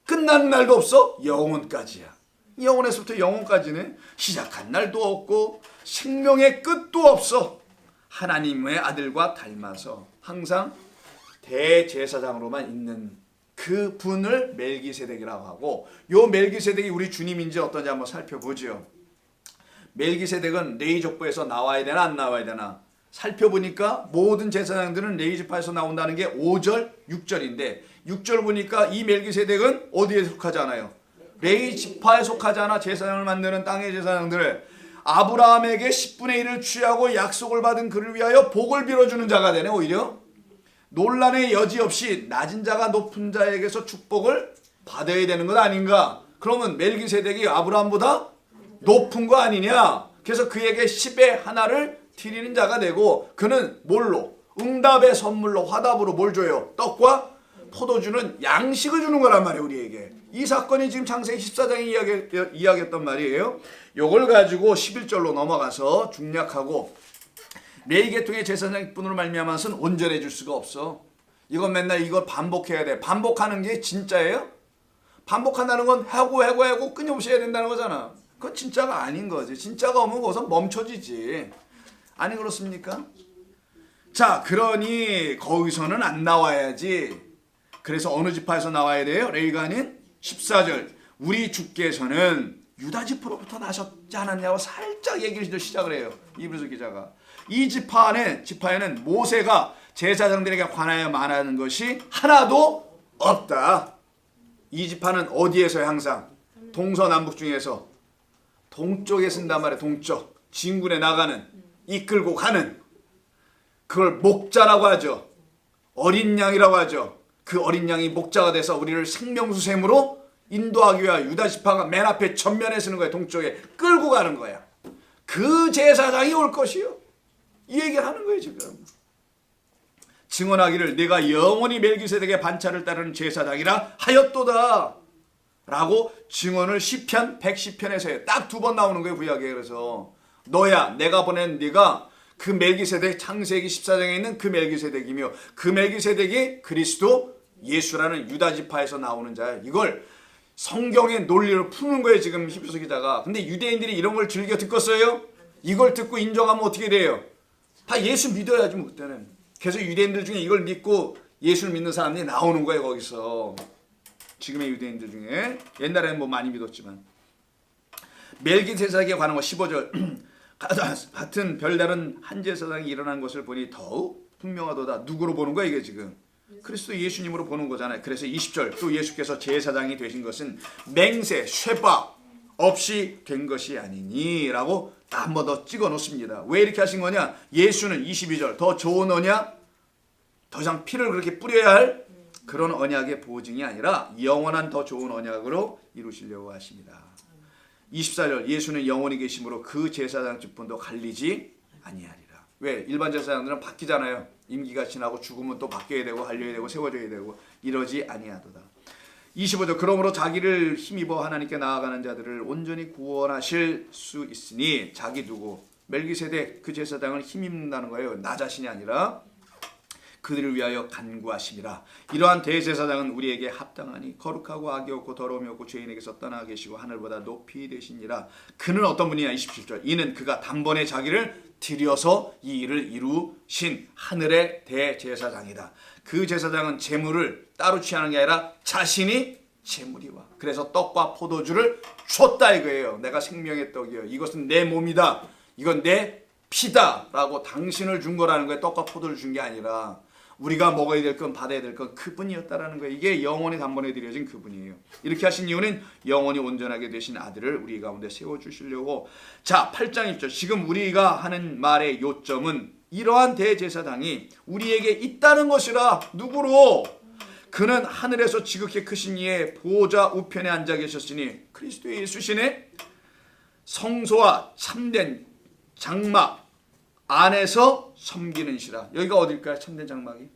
끝난 날도 없어? 영원까지야. 영원에서부터 영원까지는 시작한 날도 없고 생명의 끝도 없어. 하나님의 아들과 닮아서 항상 대제사장으로만 있는 그 분을 멜기세덱이라고 하고, 요 멜기세덱이 우리 주님인지 어떤지 한번 살펴보죠. 멜기세덱은 레위 족보에서 나와야 되나 안 나와야 되나 살펴보니까 모든 제사장들은 레위 지파에서 나온다는 게 5절, 6절인데 6절 보니까 이 멜기세덱은 어디에 속하지 않아요? 레위 지파에 속하지 않아. 제사장을 만드는 땅의 제사장들 아브라함에게 10분의 1을 취하고 약속을 받은 그를 위하여 복을 빌어주는 자가 되네. 오히려 논란의 여지 없이 낮은 자가 높은 자에게서 축복을 받아야 되는 것 아닌가? 그러면 멜기세덱이 아브라함보다 높은 거 아니냐? 그래서 그에게 10의 하나를 드리는 자가 되고, 그는 뭘로? 응답의 선물로 화답으로 뭘 줘요? 떡과 포도주는 양식을 주는 거란 말이에요. 우리에게. 이 사건이 지금 창세기 14장에 이야기했던 말이에요. 요걸 가지고 11절로 넘어가서 중략하고, 레위 계통의 제사장뿐으로 말미암아서는 온전해 줄 수가 없어. 이건 맨날 이걸 반복해야 돼. 반복하는 게 진짜예요? 반복한다는 건 하고 끊임없이 해야 된다는 거잖아. 그건 진짜가 아닌 거지. 진짜가 오면 거기서 멈춰지지. 아니 그렇습니까? 자, 그러니 거기서는 안 나와야지. 그래서 어느 지파에서 나와야 돼요? 레위가 아닌 14절. 우리 주께서는 유다 지파로부터 나셨지 않았냐고 살짝 얘기를 시작을 해요. 이브리서 기자가. 이 지파에는 모세가 제사장들에게 관하여 말하는 것이 하나도 없다. 이 지파는 어디에서요? 항상 동서남북 중에서 동쪽에 쓴단 말이에요. 동쪽. 진군에 나가는, 이끌고 가는, 그걸 목자라고 하죠. 어린 양이라고 하죠. 그 어린 양이 목자가 돼서 우리를 생명수샘으로 인도하기 위하여 유다 지파가 맨 앞에 전면에 서는 거예요. 동쪽에 끌고 가는 거야. 그 제사장이 올 것이요. 이 얘기를 하는 거예요. 지금 증언하기를 내가 영원히 멜기세덱의 반차를 따르는 제사장이라 하였도다 라고 증언을 시편 110편에서 해요. 딱 2번 나오는 거예요. 구약에. 그래서 너야, 내가 보낸 네가 그 멜기세덱, 창세기 14장에 있는 그 멜기세덱이며 그 멜기세덱이 그리스도 예수라는 유다 지파에서 나오는 자야. 이걸 성경의 논리를 푸는 거예요. 지금 히브리서 기자가. 근데 유대인들이 이런 걸 즐겨 듣겠어요? 이걸 듣고 인정하면 어떻게 돼요? 다 예수 믿어야지 뭐 그때는. 그래서 유대인들 중에 이걸 믿고 예수를 믿는 사람들이 나오는 거예요. 거기서. 지금의 유대인들 중에. 옛날에는 뭐 많이 믿었지만. 멜기세덱에 관한 거 15절. 같은 별다른 한 제사장이 일어난 것을 보니 더욱 분명하도다. 누구로 보는 거야 이게 지금? 그리스도 예수님으로 보는 거잖아요. 그래서 20절 또 예수께서 제사장이 되신 것은 맹세, 쇠바 없이 된 것이 아니니 라고 한 번 더 찍어 놓습니다. 왜 이렇게 하신 거냐? 예수는 22절 더 좋은 언약, 더 이상 피를 그렇게 뿌려야 할 그런 언약의 보증이 아니라 영원한 더 좋은 언약으로 이루시려고 하십니다. 24절 예수는 영원히 계심으로 그 제사장 직분도 갈리지 아니하리라. 왜? 일반 제사장들은 바뀌잖아요. 임기가 지나고 죽으면 또 바뀌어야 되고 할려야 되고 세워져야 되고 이러지 아니하도다. 25절 그러므로 자기를 힘입어 하나님께 나아가는 자들을 온전히 구원하실 수 있으니 자기 누구? 멜기세덱 그 제사장을 힘입는다는 거예요. 나 자신이 아니라 그들을 위하여 간구하심이라. 이러한 대제사장은 우리에게 합당하니 거룩하고 악이 없고 더러움이 없고 죄인에게서 떠나 계시고 하늘보다 높이 되시니라. 그는 어떤 분이냐? 27절 이는 그가 단번에 자기를 드려서 이 일을 이루신 하늘의 대제사장이다. 그 제사장은 제물을 따로 취하는 게 아니라 자신이 제물이와 그래서 떡과 포도주를 줬다 이거예요. 내가 생명의 떡이요 이것은 내 몸이다 이건 내 피다 라고 당신을 준 거라는 거예요. 떡과 포도를 준 게 아니라 우리가 먹어야 될 건 받아야 될 건 그분이었다라는 거예요. 이게 영원히 단번에 드려진 그분이에요. 이렇게 하신 이유는 영원히 온전하게 되신 아들을 우리 가운데 세워주시려고. 자 8장 있죠. 지금 우리가 하는 말의 요점은 이러한 대제사장이 우리에게 있다는 것이라. 누구로? 그는 하늘에서 지극히 크신 이의 보좌 우편에 앉아 계셨으니 그리스도 예수시네. 성소와 참된 장막 안에서 섬기는 시라. 여기가 어딜까요? 참된 장막이?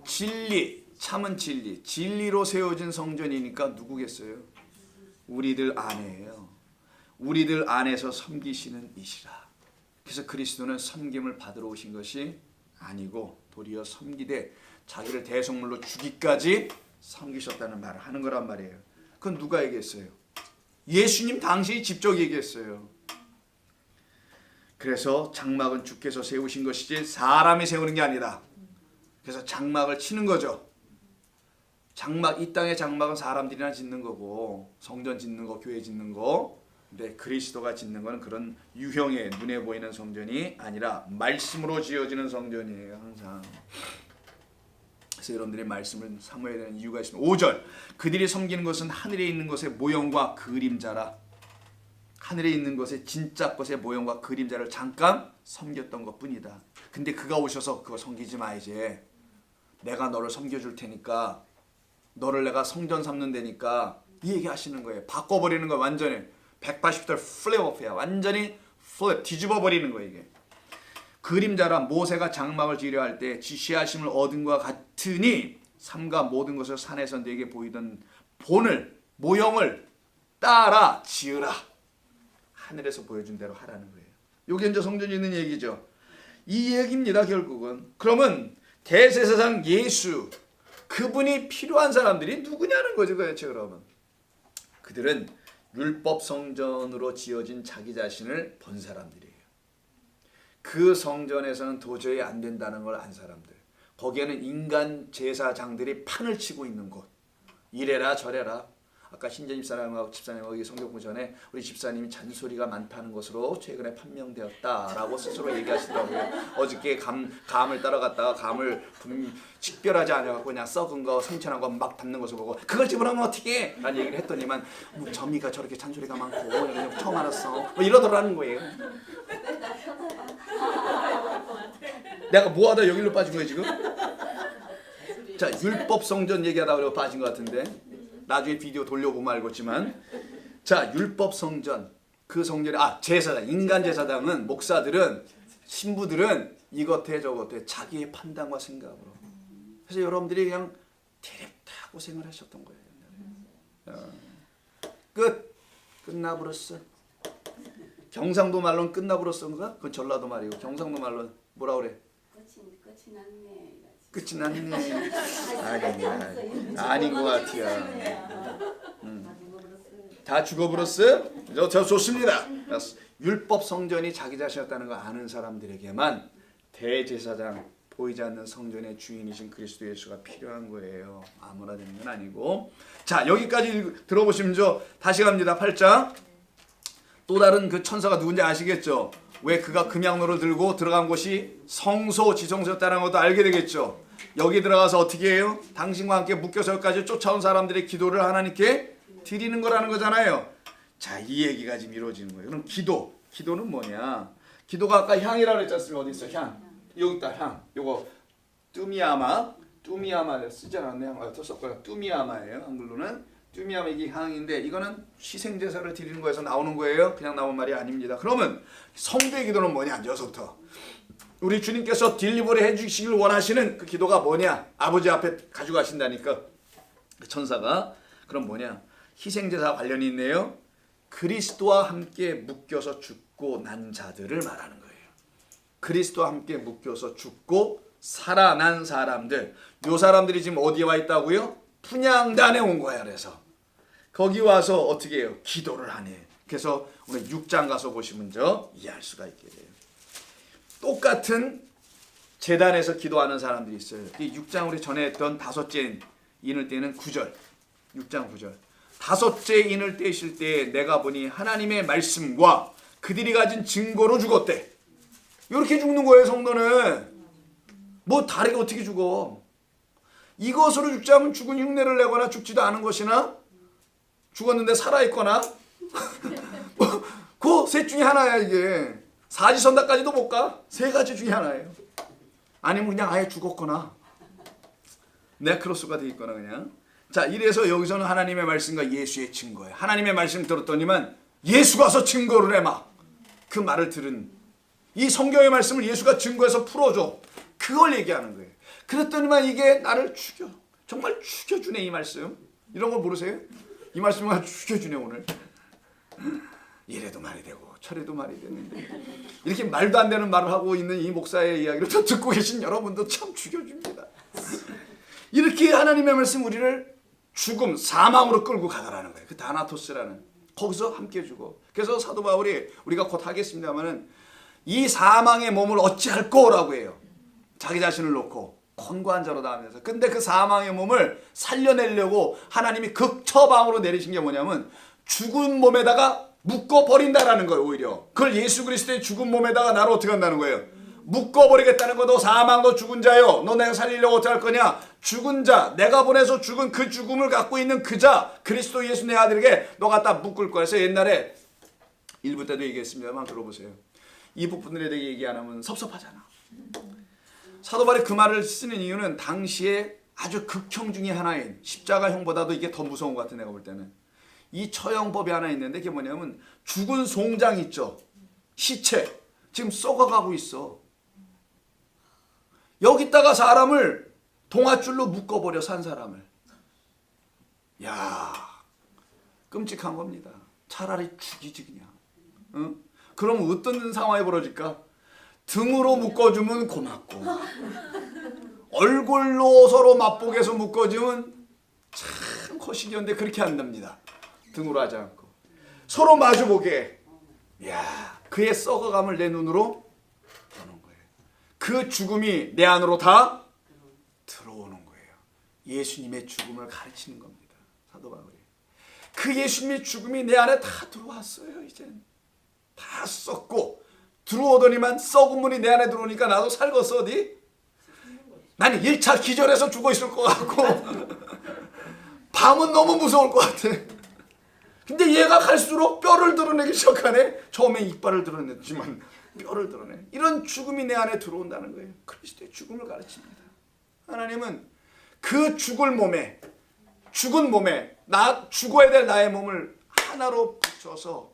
진리, 참은 진리. 진리로 세워진 성전이니까 누구겠어요? 우리들 안에요. 우리들 안에서 섬기시는 이시라. 그래서 그리스도는 섬김을 받으러 오신 것이 아니고 도리어 섬기되 자기를 대속물로 주기까지 섬기셨다는 말을 하는 거란 말이에요. 그건 누가 얘기했어요? 예수님 당신이 직접 얘기했어요. 그래서 장막은 주께서 세우신 것이지 사람이 세우는 게 아니다. 그래서 장막을 치는 거죠. 장막, 이 땅의 장막은 사람들이나 짓는 거고 성전 짓는 거, 교회 짓는 거. 근데 그리스도가 짓는 건 그런 유형의 눈에 보이는 성전이 아니라 말씀으로 지어지는 성전이에요. 항상. 그래서 여러분들이 말씀을 사모해야 되는 이유가 있습니다. 5절 그들이 섬기는 것은 하늘에 있는 것의 모형과 그림자라. 하늘에 있는 것의 진짜 것의 모형과 그림자를 잠깐 섬겼던 것뿐이다. 근데 그가 오셔서 그거 섬기지 마 이제. 내가 너를 섬겨줄 테니까 너를 내가 성전 삼는다니까 이 얘기 하시는 거예요. 바꿔버리는 거예요. 완전히 180도 플립업이야. 완전히 플립 뒤집어 버리는 거예요. 이게 그림자라. 모세가 장막을 지으려 할 때 지시하심을 얻은 것과 같으니 삼가 모든 것을 산에서 내게 보이던 본을 모형을 따라 지으라. 하늘에서 보여준 대로 하라는 거예요. 이게 이제 성전이 있는 얘기죠. 이 얘기입니다. 결국은. 그러면 대제사장 예수 그분이 필요한 사람들이 누구냐는 거죠. 도대체 그러면 그들은 율법 성전으로 지어진 자기 자신을 본 사람들이에요. 그 성전에서는 도저히 안 된다는 걸 안 사람들. 거기에는 인간 제사장들이 판을 치고 있는 곳. 이래라 저래라. 아까 신재 집사님하고 집사님하고 성경 보기 전에 우리 집사님이 잔소리가 많다는 것으로 최근에 판명되었다라고 스스로 얘기하시더라고요. 어저께 감을 따라갔다가 감을 식별하지 않아갖고 그냥 썩은 거 상처난 거 막 담는 것을 보고 그걸 집어넣으면 어떻게? 라는 얘기를 했더니만 점이가 저렇게 잔소리가 많고 처음 알았어. 뭐 이러더라는 거예요. 내가 뭐하다 여기로 빠진 거예요 지금? 자 율법 성전 얘기하다 그러고 빠진 것 같은데 나중에 비디오 돌려보면 알겠지만 자 율법 성전 그 성전에 제사장 인간 제사장은 목사들은 신부들은 이것해 저것해 자기의 판단과 생각으로 그래서 여러분들이 그냥 대립다 고생을 하셨던 거예요. 끝나버렸어. 경상도 말로는 끝나버렸어인가? 그건 전라도 말이고 경상도 말로는 뭐라 그래? 끝이 났네. 끝이 났네. 아닌 것 같아요. 다 죽어버렸어요? 저 좋습니다. 율법 성전이 자기 자신이었다는 거 아는 사람들에게만 대제사장 보이지 않는 성전의 주인이신 그리스도 예수가 필요한 거예요. 아무나 되는 건 아니고. 자 여기까지 들어보시면 다시 갑니다. 8장. 또 다른 그 천사가 누군지 아시겠죠? 왜 그가 금양로를 들고 들어간 곳이 성소 지성소였다는 것도 알게 되겠죠. 여기 들어가서 어떻게 해요? 당신과 함께 묶여서 여기까지 쫓아온 사람들의 기도를 하나님께 드리는 거라는 거잖아요. 자, 이 얘기가 지금 이루어지는 거예요. 그럼 기도는 뭐냐? 기도가 아까 향이라고 했지 않습니까? 어디 있어? 향. 여기 있다. 향. 요거 뚜미아마 쓰지 않았네. 또 썼고요. 뚜미아마예요. 한글로는 뚜미암의 향인데 이거는 희생제사를 드리는 거에서 나오는 거예요. 그냥 나온 말이 아닙니다. 그러면 성도의 기도는 뭐냐? 여기서부터 우리 주님께서 딜리버리 해주시길 원하시는 그 기도가 뭐냐? 아버지 앞에 가져가신다니까 그 천사가. 그럼 뭐냐? 희생제사 관련이 있네요. 그리스도와 함께 묶여서 죽고 난 자들을 말하는 거예요. 그리스도와 함께 묶여서 죽고 살아난 사람들. 요 사람들이 지금 어디에 와 있다고요? 분향단에 온 거야. 그래서 거기 와서 어떻게 해요? 기도를 하네. 그래서 오늘 6장 가서 보시면 이해할 수가 있게 돼요. 똑같은 제단에서 기도하는 사람들이 있어요. 이 6장 우리 전에 했던 다섯째 인을 떼는 9절. 6장 9절. 다섯째 인을 떼실 때 내가 보니 하나님의 말씀과 그들이 가진 증거로 죽었대. 이렇게 죽는 거예요. 성도는. 뭐 다르게 어떻게 죽어? 이것으로 죽지 않으면 죽은 흉내를 내거나 죽지도 않은 것이나 죽었는데 살아있거나 그 셋 중에 하나야. 이게 사지선다까지도 못 가. 세 가지 중에 하나예요. 아니면 그냥 아예 죽었거나 네크로스가 돼 있거나 그냥. 자, 이래서 여기서는 하나님의 말씀과 예수의 증거예요. 하나님의 말씀 들었더니만 예수가 와서 증거를 해. 막 그 말을 들은 이 성경의 말씀을 예수가 증거해서 풀어줘. 그걸 얘기하는 거예요. 그랬더니만 이게 나를 죽여. 정말 죽여주네. 이 말씀. 이런 거 모르세요? 이 말씀을 죽여주네. 오늘 이래도 말이 되고 저래도 말이 되는데 이렇게 말도 안 되는 말을 하고 있는 이 목사의 이야기를 또 듣고 계신 여러분도 참 죽여줍니다. 이렇게 하나님의 말씀 우리를 죽음, 사망으로 끌고 가더라는 거예요. 그 다나토스라는 거기서 함께 죽어. 그래서 사도 바울이 우리가 곧 하겠습니다마는 이 사망의 몸을 어찌할 거라고 해요. 자기 자신을 놓고 권고한 자로 나오면서. 근데 그 사망의 몸을 살려내려고 하나님이 극처방으로 내리신 게 뭐냐면 죽은 몸에다가 묶어버린다라는 거예요. 오히려 그걸 예수 그리스도의 죽은 몸에다가 나를 어떻게 한다는 거예요? 묶어버리겠다는 거. 너 사망, 너 죽은 자요. 너 내가 살리려고 어떻게 할 거냐? 죽은 자, 내가 보내서 죽은 그 죽음을 갖고 있는 그 자, 그리스도 예수 내 아들에게 너 갖다 묶을 거야. 그래서 옛날에 1부 때도 얘기했습니다만 들어보세요. 이 부분들에 대해 얘기 안 하면 섭섭하잖아. 사도 바울이 그 말을 쓰는 이유는 당시에 아주 극형 중에 하나인 십자가형보다도 이게 더 무서운 것 같아. 내가 볼 때는 이 처형법이 하나 있는데 그게 뭐냐면 죽은 송장 있죠. 시체 지금 썩어가고 있어. 여기다가 사람을 동아줄로 묶어버려. 산 사람을. 야, 끔찍한 겁니다. 차라리 죽이지 그냥. 응? 그럼 어떤 상황이 벌어질까? 등으로 묶어주면 고맙고 얼굴로 서로 맛보게서 묶어주면 참 거시기한데 그렇게 한답니다. 등으로 하지 않고 서로 마주보게. 야, 그의 썩어감을 내 눈으로 보는 거예요. 그 죽음이 내 안으로 다 들어오는 거예요. 예수님의 죽음을 가르치는 겁니다. 사도 바울이. 그 예수님의 죽음이 내 안에 다 들어왔어요. 이젠 다 썩고 들어오더니만 썩은 물이 내 안에 들어오니까 나도 살겠어. 어디? 나는 1차 기절해서 죽어 있을 것 같고 밤은 너무 무서울 것 같아. 근데 얘가 갈수록 뼈를 드러내기 시작하네. 처음에 이빨을 드러냈지만 뼈를 드러내. 이런 죽음이 내 안에 들어온다는 거예요. 그리스도의 죽음을 가르칩니다. 하나님은 그 죽은 몸에 나 죽어야 될 나의 몸을 하나로 붙여서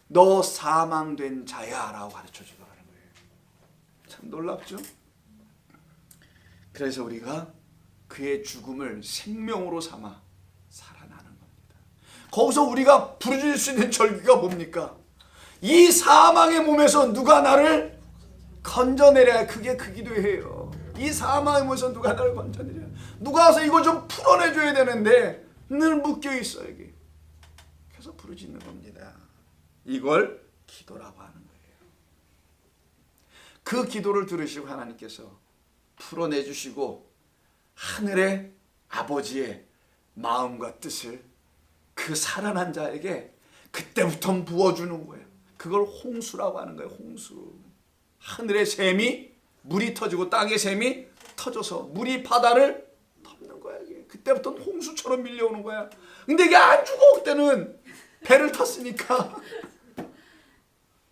너 사망된 자야 라고 가르쳐 주더라는 거예요. 참 놀랍죠? 그래서 우리가 그의 죽음을 생명으로 삼아 살아나는 겁니다. 거기서 우리가 부르짖을 수 있는 절기가 뭡니까? 이 사망의 몸에서 누가 나를 건져내랴. 그게 그 기도예요. 이 사망의 몸에서 누가 나를 건져내랴. 누가 와서 이거 좀 풀어내줘야 되는데 늘 묶여있어 여기. 그래서 부르짖는 겁니다. 이걸 기도라고 하는 거예요. 그 기도를 들으시고 하나님께서 풀어내주시고 하늘의 아버지의 마음과 뜻을 그 살아난 자에게 그때부터 부어주는 거예요. 그걸 홍수라고 하는 거예요. 홍수. 하늘의 샘이 물이 터지고 땅의 샘이 터져서 물이 바다를 덮는 거야. 이게. 그때부터는 홍수처럼 밀려오는 거야. 근데 이게 안 죽어. 그때는 배를 탔으니까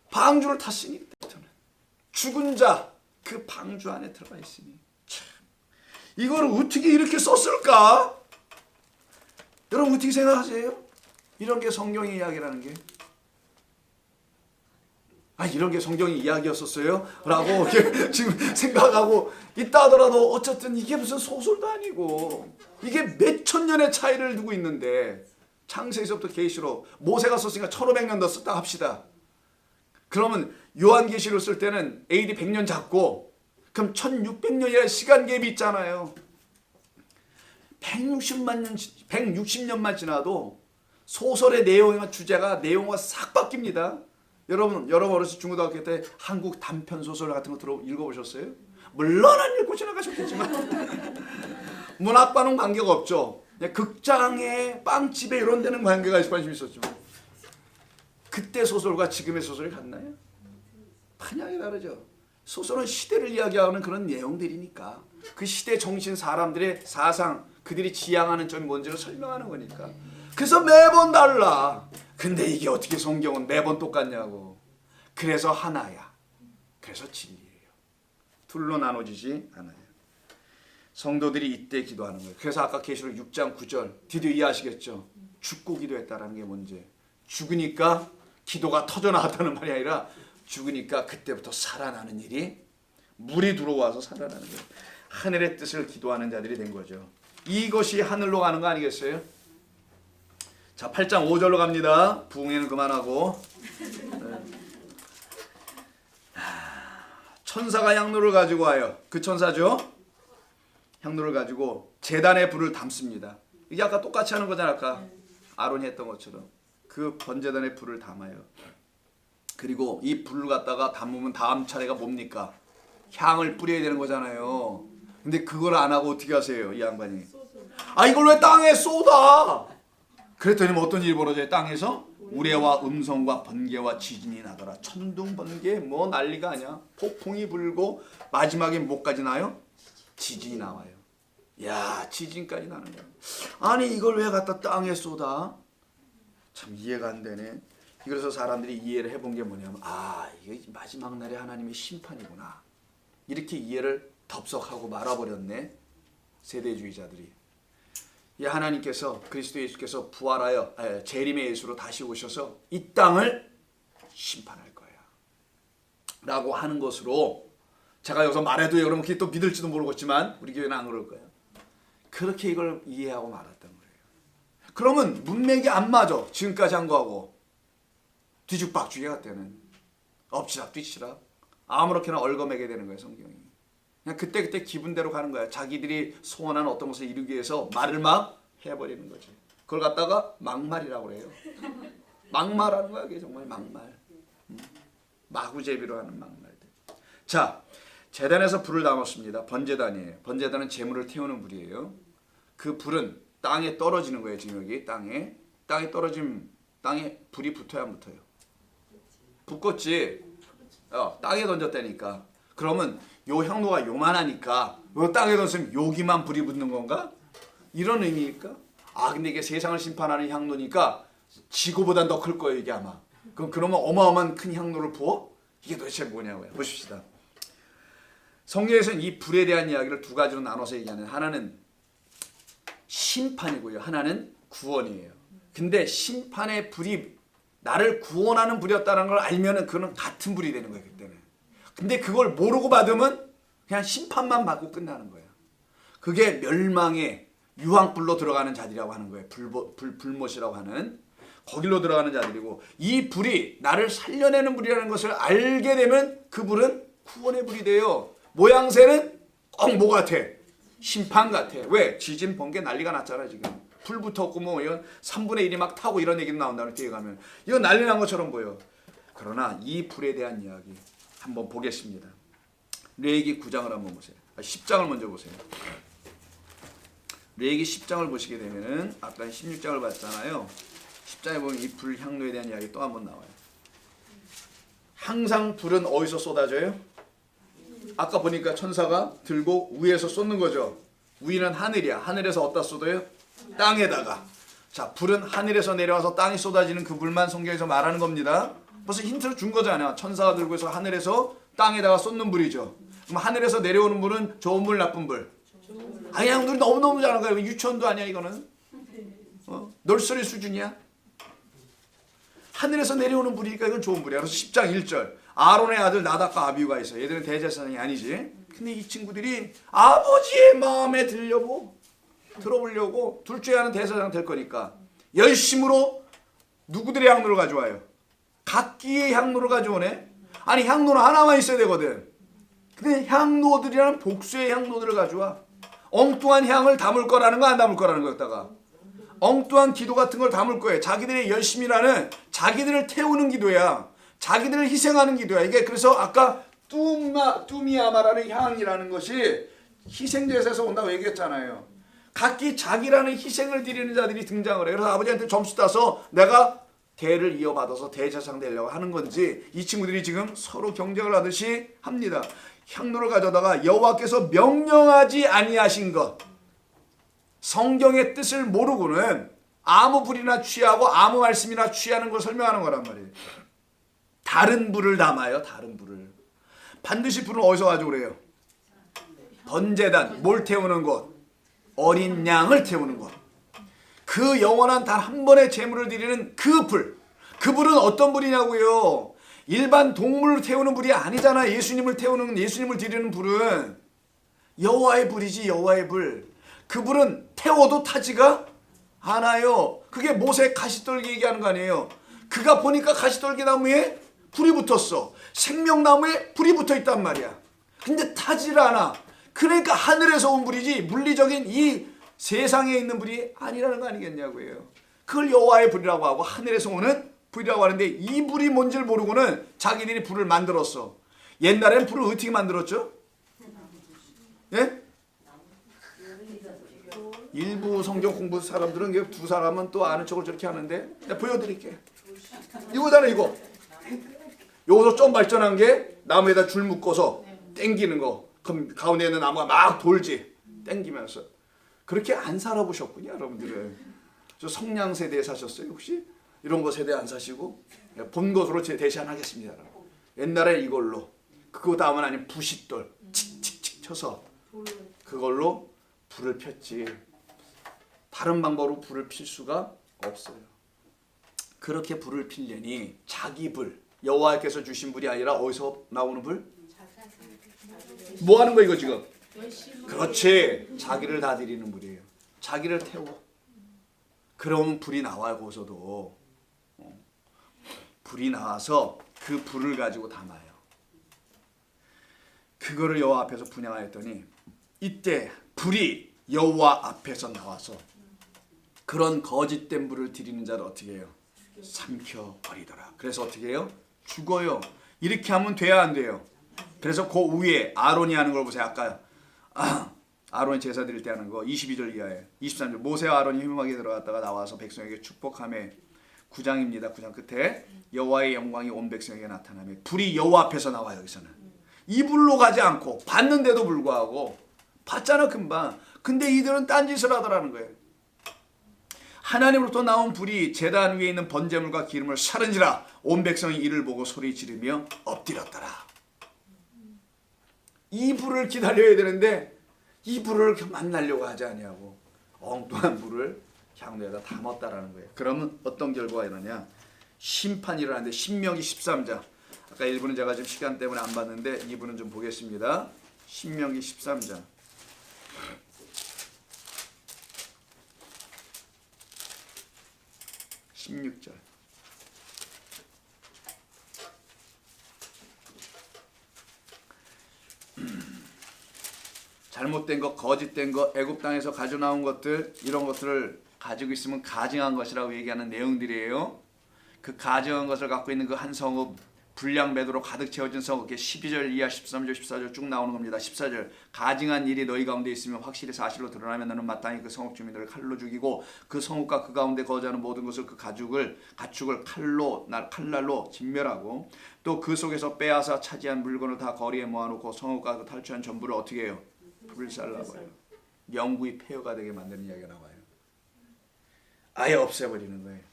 방주를 탔으니까 죽은 자 그 방주 안에 들어가 있으니 참 이걸 어떻게 이렇게 썼을까? 여러분 어떻게 생각하세요? 이런 게 성경의 이야기라는 게. 아, 이런 게 성경의 이야기였었어요? 라고 지금 생각하고 있다 하더라도 어쨌든 이게 무슨 소설도 아니고 이게 몇천 년의 차이를 두고 있는데 창세기서부터 계시록 모세가 썼으니까 1500년 더 썼다 합시다. 그러면 요한계시록 쓸 때는 AD 100년 잡고 그럼 1600년이라는 시간 갭이 있잖아요. 160년만 지나도 소설의 내용과 주제가 내용과 싹 바뀝니다. 여러분 어렸을 중고등학교 때 한국 단편 소설 같은 거 읽어보셨어요? 물론 안 읽고 지나가셨겠지만 문학과는 관계가 없죠. 극장에 빵집에 이런 데는 관계가 관심 있었지만 그때 소설과 지금의 소설이 같나요? 판양이 다르죠. 소설은 시대를 이야기하는 그런 내용들이니까 그 시대 정신 사람들의 사상 그들이 지향하는 점이 뭔지를 설명하는 거니까. 그래서 매번 달라. 근데 이게 어떻게 성경은 매번 똑같냐고. 그래서 하나야. 그래서 진리예요. 둘로 나눠지지 않아요. 성도들이 이때 기도하는 거예요. 그래서 아까 계시록 6장 9절 드디어 이해하시겠죠? 죽고 기도했다라는 게 뭔지. 죽으니까 기도가 터져나왔다는 말이 아니라 죽으니까 그때부터 살아나는 일이 물이 들어와서 살아나는 거예요. 하늘의 뜻을 기도하는 자들이 된 거죠. 이것이 하늘로 가는 거 아니겠어요? 자, 8장 5절로 갑니다. 부흥회는 그만하고. 천사가 향로를 가지고 와요. 그 천사죠? 향로를 가지고 제단에 불을 담습니다. 이게 아까 똑같이 하는 거잖아. 아까 아론이 했던 것처럼. 그 번제단에 불을 담아요. 그리고 이 불을 갖다가 담으면 다음 차례가 뭡니까? 향을 뿌려야 되는 거잖아요. 근데 그걸 안 하고 어떻게 하세요? 이 양반이. 아, 이걸 왜 땅에 쏟아? 그랬더니 뭐 어떤 일이 벌어져요? 땅에서 우레와 음성과 번개와 지진이 나더라. 천둥 번개 뭐 난리가 아니야. 폭풍이 불고 마지막에 뭐까지 나요? 지진이 나와요. 야, 지진까지 나는 거야. 아니 이걸 왜 갖다 땅에 쏟아? 참 이해가 안 되네. 그래서 사람들이 이해를 해본 게 뭐냐면 이게 마지막 날에 하나님의 심판이구나. 이렇게 이해를 덥석하고 말아버렸네. 세대주의자들이. 이 하나님께서 그리스도 예수께서 부활하여 재림의 예수로 다시 오셔서 이 땅을 심판할 거야 라고 하는 것으로 제가 여기서 말해도 여러분 그게 또 믿을지도 모르겠지만 우리 교회는 안 그럴 거예요. 그렇게 이걸 이해하고 말았던 거예요. 그러면 문맥이 안 맞아. 지금까지 한 거하고 뒤죽박죽이 같대는 엎치락 뒤치락 아무렇게나 얽어매게 되는 거예요. 성경이. 그냥 그때 기분대로 가는 거야. 자기들이 소원하는 어떤 것을 이루기 위해서 말을 막 해버리는 거지. 그걸 갖다가 막말이라고 그래요. 막말하는 거야. 그게 정말 막말. 마구제비로 하는 막말들. 자, 제단에서 불을 담았습니다. 번제단이에요. 번제단은 재물을 태우는 불이에요. 그 불은 땅에 떨어지는 거예요. 지금 여기 땅에 떨어지면 땅에 불이 붙어야 안 붙어요? 붙겠지. 땅에 던졌다니까. 그러면 요 향로가 요만하니까 요 땅에 던졌으면 여기만 불이 붙는 건가? 이런 의미일까? 근데 이게 세상을 심판하는 향로니까 지구보단 더 클 거예요. 이게 아마. 그러면 어마어마한 큰 향로를 부어? 이게 도대체 뭐냐고요. 보십시다. 성경에서는 이 불에 대한 이야기를 두 가지로 나눠서 얘기하는, 하나는 심판이고요. 하나는 구원이에요. 근데 심판의 불이 나를 구원하는 불이었다는 걸 알면은 그거는 같은 불이 되는 거예요. 그때는. 근데 그걸 모르고 받으면 그냥 심판만 받고 끝나는 거예요. 그게 멸망의 유황불로 들어가는 자들이라고 하는 거예요. 불못이라고 하는 거길로 들어가는 자들이고, 이 불이 나를 살려내는 불이라는 것을 알게 되면 그 불은 구원의 불이 돼요. 모양새는 꼭 뭐 같아? 심판 같아. 왜? 지진 번개 난리가 났잖아 지금. 불 붙었고 뭐 이건 3분의 1이 막 타고 이런 얘기는 나온다는 뒤에 가면 이건 난리 난 것처럼 보여. 그러나 이 불에 대한 이야기 한번 보겠습니다. 레위기 9장을 한번 보세요. 10장을 먼저 보세요. 레위기 10장을 보시게 되면은 아까 16장을 봤잖아요. 10장에 보면 이 불 향로에 대한 이야기 또 한번 나와요. 항상 불은 어디서 쏟아져요? 아까 보니까 천사가 들고 위에서 쏟는 거죠. 위는 하늘이야. 하늘에서 어디다 쏟아요? 땅에다가. 자, 불은 하늘에서 내려와서 땅에 쏟아지는 그 불만 성경에서 말하는 겁니다. 벌써 힌트를 준 거잖아요. 천사가 들고 해서 하늘에서 땅에다가 쏟는 불이죠. 그럼 하늘에서 내려오는 불은 좋은 불, 나쁜 불? 그냥 우리 너무너무 잘하는 거예요. 유치원도 아니야 이거는. 널서리 수준이야. 하늘에서 내려오는 불이니까 이건 좋은 불이야. 그래서 10장 1절 아론의 아들 나답과 아비후가 있어. 얘들은 대제사장이 아니지. 근데 이 친구들이 아버지의 마음에 들어보려고 둘째 하는 대제사장 될 거니까 열심으로 누구들의 향로를 가져와요? 각기의 향로를 가져오네. 아니 향로는 하나만 있어야 되거든. 근데 향로들이라는 복수의 향로들을 가져와. 엉뚱한 향을 담을 거라는 거 안 담을 거라는 거였다가 엉뚱한 기도 같은 걸 담을 거예요. 자기들의 열심이라는 자기들을 태우는 기도야. 자기들을 희생하는 기도야. 이게 그래서 아까 뚜미아마라는 향이라는 것이 희생제사에서 온다고 얘기했잖아요. 각기 자기라는 희생을 드리는 자들이 등장을 해요. 그래서 아버지한테 점수 따서 내가 대를 이어받아서 대제사장 되려고 하는 건지 이 친구들이 지금 서로 경쟁을 하듯이 합니다. 향로를 가져다가 여호와께서 명령하지 아니하신 것, 성경의 뜻을 모르고는 아무 불이나 취하고 아무 말씀이나 취하는 걸 설명하는 거란 말이에요. 다른 불을 담아요. 다른 불을. 반드시 불은 어디서 가져오래요? 번제단, 뭘 태우는 곳? 어린 양을 태우는 것. 그 영원한 단 한 번의 제물을 드리는 그 불. 그 불은 어떤 불이냐고요? 일반 동물을 태우는 불이 아니잖아. 예수님을 드리는 불은 여호와의 불이지. 여호와의 불. 그 불은 태워도 타지가 않아요. 그게 모세 가시떨기 얘기하는 거 아니에요. 그가 보니까 가시떨기 나무에 불이 붙었어. 생명나무에 불이 붙어 있단 말이야. 근데 타지를 않아. 그러니까 하늘에서 온 불이지 물리적인 이 세상에 있는 불이 아니라는 거 아니겠냐고요. 그걸 여호와의 불이라고 하고 하늘에서 오는 불이라고 하는데 이 불이 뭔지를 모르고는 자기들이 불을 만들었어. 옛날엔 불을 어떻게 만들었죠? 예? 일부 성경 공부 사람들은 두 사람은 또 아는 척을 저렇게 하는데 내가 보여드릴게. 이거잖아 이거. 요거서 좀 발전한 게 나무에다 줄 묶어서 땡기는 거. 그럼 가운데 있는 나무가 막 돌지. 땡기면서. 그렇게 안 살아보셨군요 여러분들은. 저 성냥 세대에 사셨어요 혹시? 이런 거 세대 안 사시고? 본 것으로 제 대시하겠습니다. 옛날에 이걸로. 그거 다음은 아니면 부싯돌 칙칙칙 쳐서 그걸로 불을 폈지. 다른 방법으로 불을 필 수가 없어요. 그렇게 불을 피려니 자기 불, 여호와께서 주신 불이 아니라 어디서 나오는 불? 뭐 하는 거 이거 지금? 그렇지. 자기를 다 드리는 불이에요. 자기를 태워. 그러면 불이 나와요. 거기서도. 불이 나와서 그 불을 가지고 담아요. 그거를 여호와 앞에서 분향하였더니 이때 불이 여호와 앞에서 나와서 그런 거짓된 불을 드리는 자를 어떻게 해요? 삼켜버리더라. 그래서 어떻게 해요? 죽어요. 이렇게 하면 돼야 안 돼요? 그래서 그 위에 아론이 하는 걸 보세요. 아까 아론이 제사 드릴 때 하는 거 22절 이하에 23절 모세와 아론이 회막에 들어갔다가 나와서 백성에게 축복하며 9장입니다. 9장 끝에 여호와의 영광이 온 백성에게 나타나며 불이 여호와 앞에서 나와요. 여기서는 이 불로 가지 않고 봤는데도 불구하고 봤잖아 금방. 근데 이들은 딴짓을 하더라는 거예요. 하나님으로부터 나온 불이 제단 위에 있는 번제물과 기름을 사른지라 온 백성이 이를 보고 소리 지르며 엎드렸더라. 이 불을 기다려야 되는데 이 불을 만나려고 하지 아니하고 엉뚱한 불을 향로에다 담았다라는 거예요. 그러면 어떤 결과가 일어나냐? 심판이 일어나는데 신명기 13장. 아까 1부는 제가 지금 시간 때문에 안 봤는데 2부는 좀 보겠습니다. 신명기 13장. (16절) 잘못된 것, 거짓된 것, 애굽 땅에서 가져 나온 것들 이런 것들을 가지고 있으면 가증한 것이라고 얘기하는 내용들이에요. 그 가증한 것을 갖고 있는 그 한 성읍 불량 매도로 가득 채워진 성읍 12절 이하 13절 14절 쭉 나오는 겁니다. 14절 가증한 일이 너희 가운데 있으면 확실히 사실로 드러나면 너는 마땅히 그 성읍 주민들을 칼로 죽이고 그 성읍과 그 가운데 거주하는 모든 것을 그 가축을 칼날로 진멸하고 또 그 속에서 빼앗아 차지한 물건을 다 거리에 모아놓고 성읍과 그 탈취한 전부를 어떻게 해요? 불살라버려요. 영구히 폐허가 되게 만드는 이야기가 나와요. 아예 없애버리는 거예요.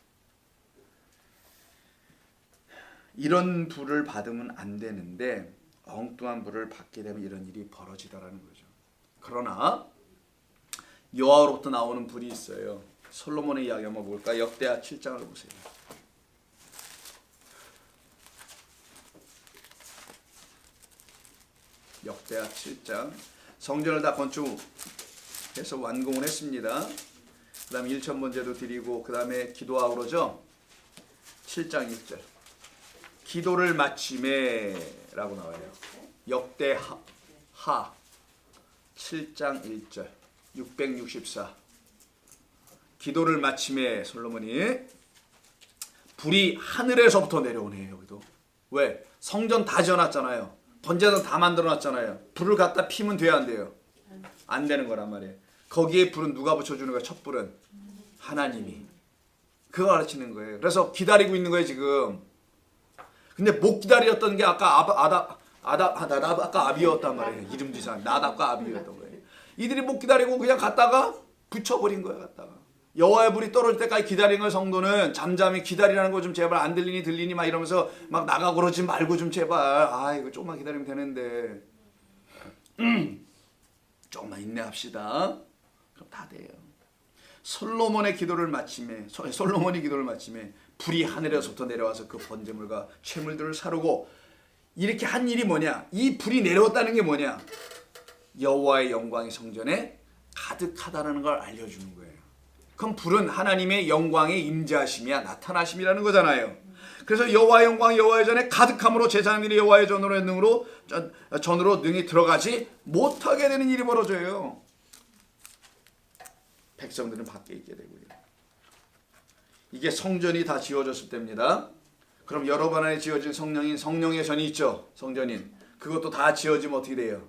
이런 불을 받으면 안 되는데 엉뚱한 불을 받게 되면 이런 일이 벌어지더라는 거죠. 그러나 여호와로부터 나오는 불이 있어요. 솔로몬의 이야기 한번 볼까? 역대하 7장을 보세요. 역대하 7장. 성전을 다 건축해서 완공을 했습니다. 그 다음에 1천번제도 드리고 그 다음에 기도하고 그러죠. 7장 1절. 기도를 마침에 라고 나와요. 역대하 7장 1절 664. 기도를 마침에 솔로몬이 불이 하늘에서부터 내려오네요. 여기도. 왜? 성전 다 지어놨잖아요. 번제단 다 만들어놨잖아요. 불을 갖다 피면 돼야 안 돼요? 안 되는 거란 말이에요. 거기에 불은 누가 붙여주는 거예요? 첫 불은 하나님이. 그거 가르치는 거예요. 그래서 기다리고 있는 거예요 지금. 근데 못 기다렸던 게 아까 아까 아비였단 말이에요. 이름도 이상. 나답과 아비였던 거예요. 이들이 못 기다리고 그냥 갔다가 붙여버린 거예요. 갔다가 여호와의 불이 떨어질 때까지 기다리는 걸 성도는 잠잠히 기다리라는 거 좀 제발 안 들리니 막 이러면서 막 나가고 그러지 말고 좀 제발. 이거 조금만 기다리면 되는데. 조금만 인내합시다. 그럼 다 돼요. 솔로몬이 기도를 마침에 불이 하늘에서부터 내려와서 그 번제물과 채물들을 사르고 이렇게 한 일이 뭐냐? 이 불이 내려왔다는 게 뭐냐? 여호와의 영광이 성전에 가득하다는 걸 알려주는 거예요. 그럼 불은 하나님의 영광의 임재하심이야 나타나심이라는 거잖아요. 그래서 여호와의 영광이 여호와의 전에 가득함으로 제사장들이 여호와의 전으로 능히 들어가지 못하게 되는 일이 벌어져요. 백성들은 밖에 있게 되고요. 이게 성전이 다 지어졌을 때입니다. 그럼 여러분 안에 지어진 성령의 전이 있죠. 성전인. 그것도 다 지어지면 어떻게 돼요?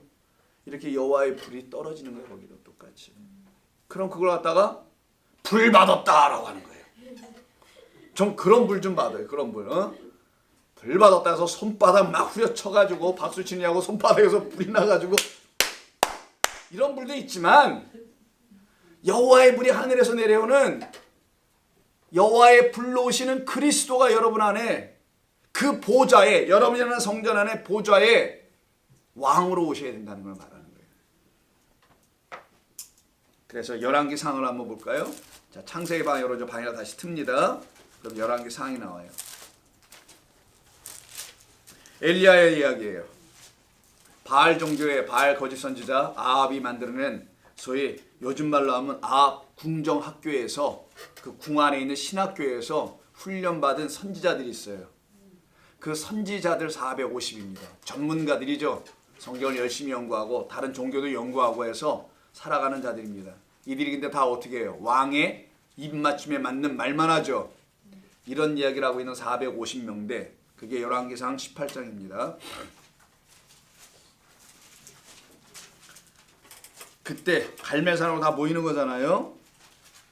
이렇게 여호와의 불이 떨어지는 거예요. 거기도 똑같이. 그럼 그걸 갖다가 불 받았다라고 하는 거예요. 좀 그런 불 좀 받아요. 그런 불. 불 받았다 해서 손바닥 막 후려쳐가지고 박수 치느냐고 손바닥에서 불이 나가지고 이런 불도 있지만 여호와의 불이 하늘에서 내려오는 여호와의 불로 오시는 그리스도가 여러분 안에 그 보좌에 여러분이라는 성전 안에 보좌에 왕으로 오셔야 된다는 걸 말하는 거예요. 그래서 열왕기 상을 한번 볼까요? 자, 창세기 방 열어줘. 방에가 다시 틉니다. 그럼 열왕기 상이 나와요. 엘리야의 이야기예요. 바알 종교의 바알 거짓 선지자 아합이 만들어낸 소위 요즘 말로 하면 아합 궁정학교에서 그 궁 안에 있는 신학교에서 훈련받은 선지자들이 있어요. 그 선지자들 450입니다. 전문가들이죠. 성경을 열심히 연구하고 다른 종교도 연구하고 해서 살아가는 자들입니다. 이들이 근데 다 어떻게 해요? 왕의 입맞춤에 맞는 말만 하죠. 이런 이야기를 하고 있는 450명대. 그게 열왕기상 18장입니다. 그때 갈멜산으로 다 모이는 거잖아요.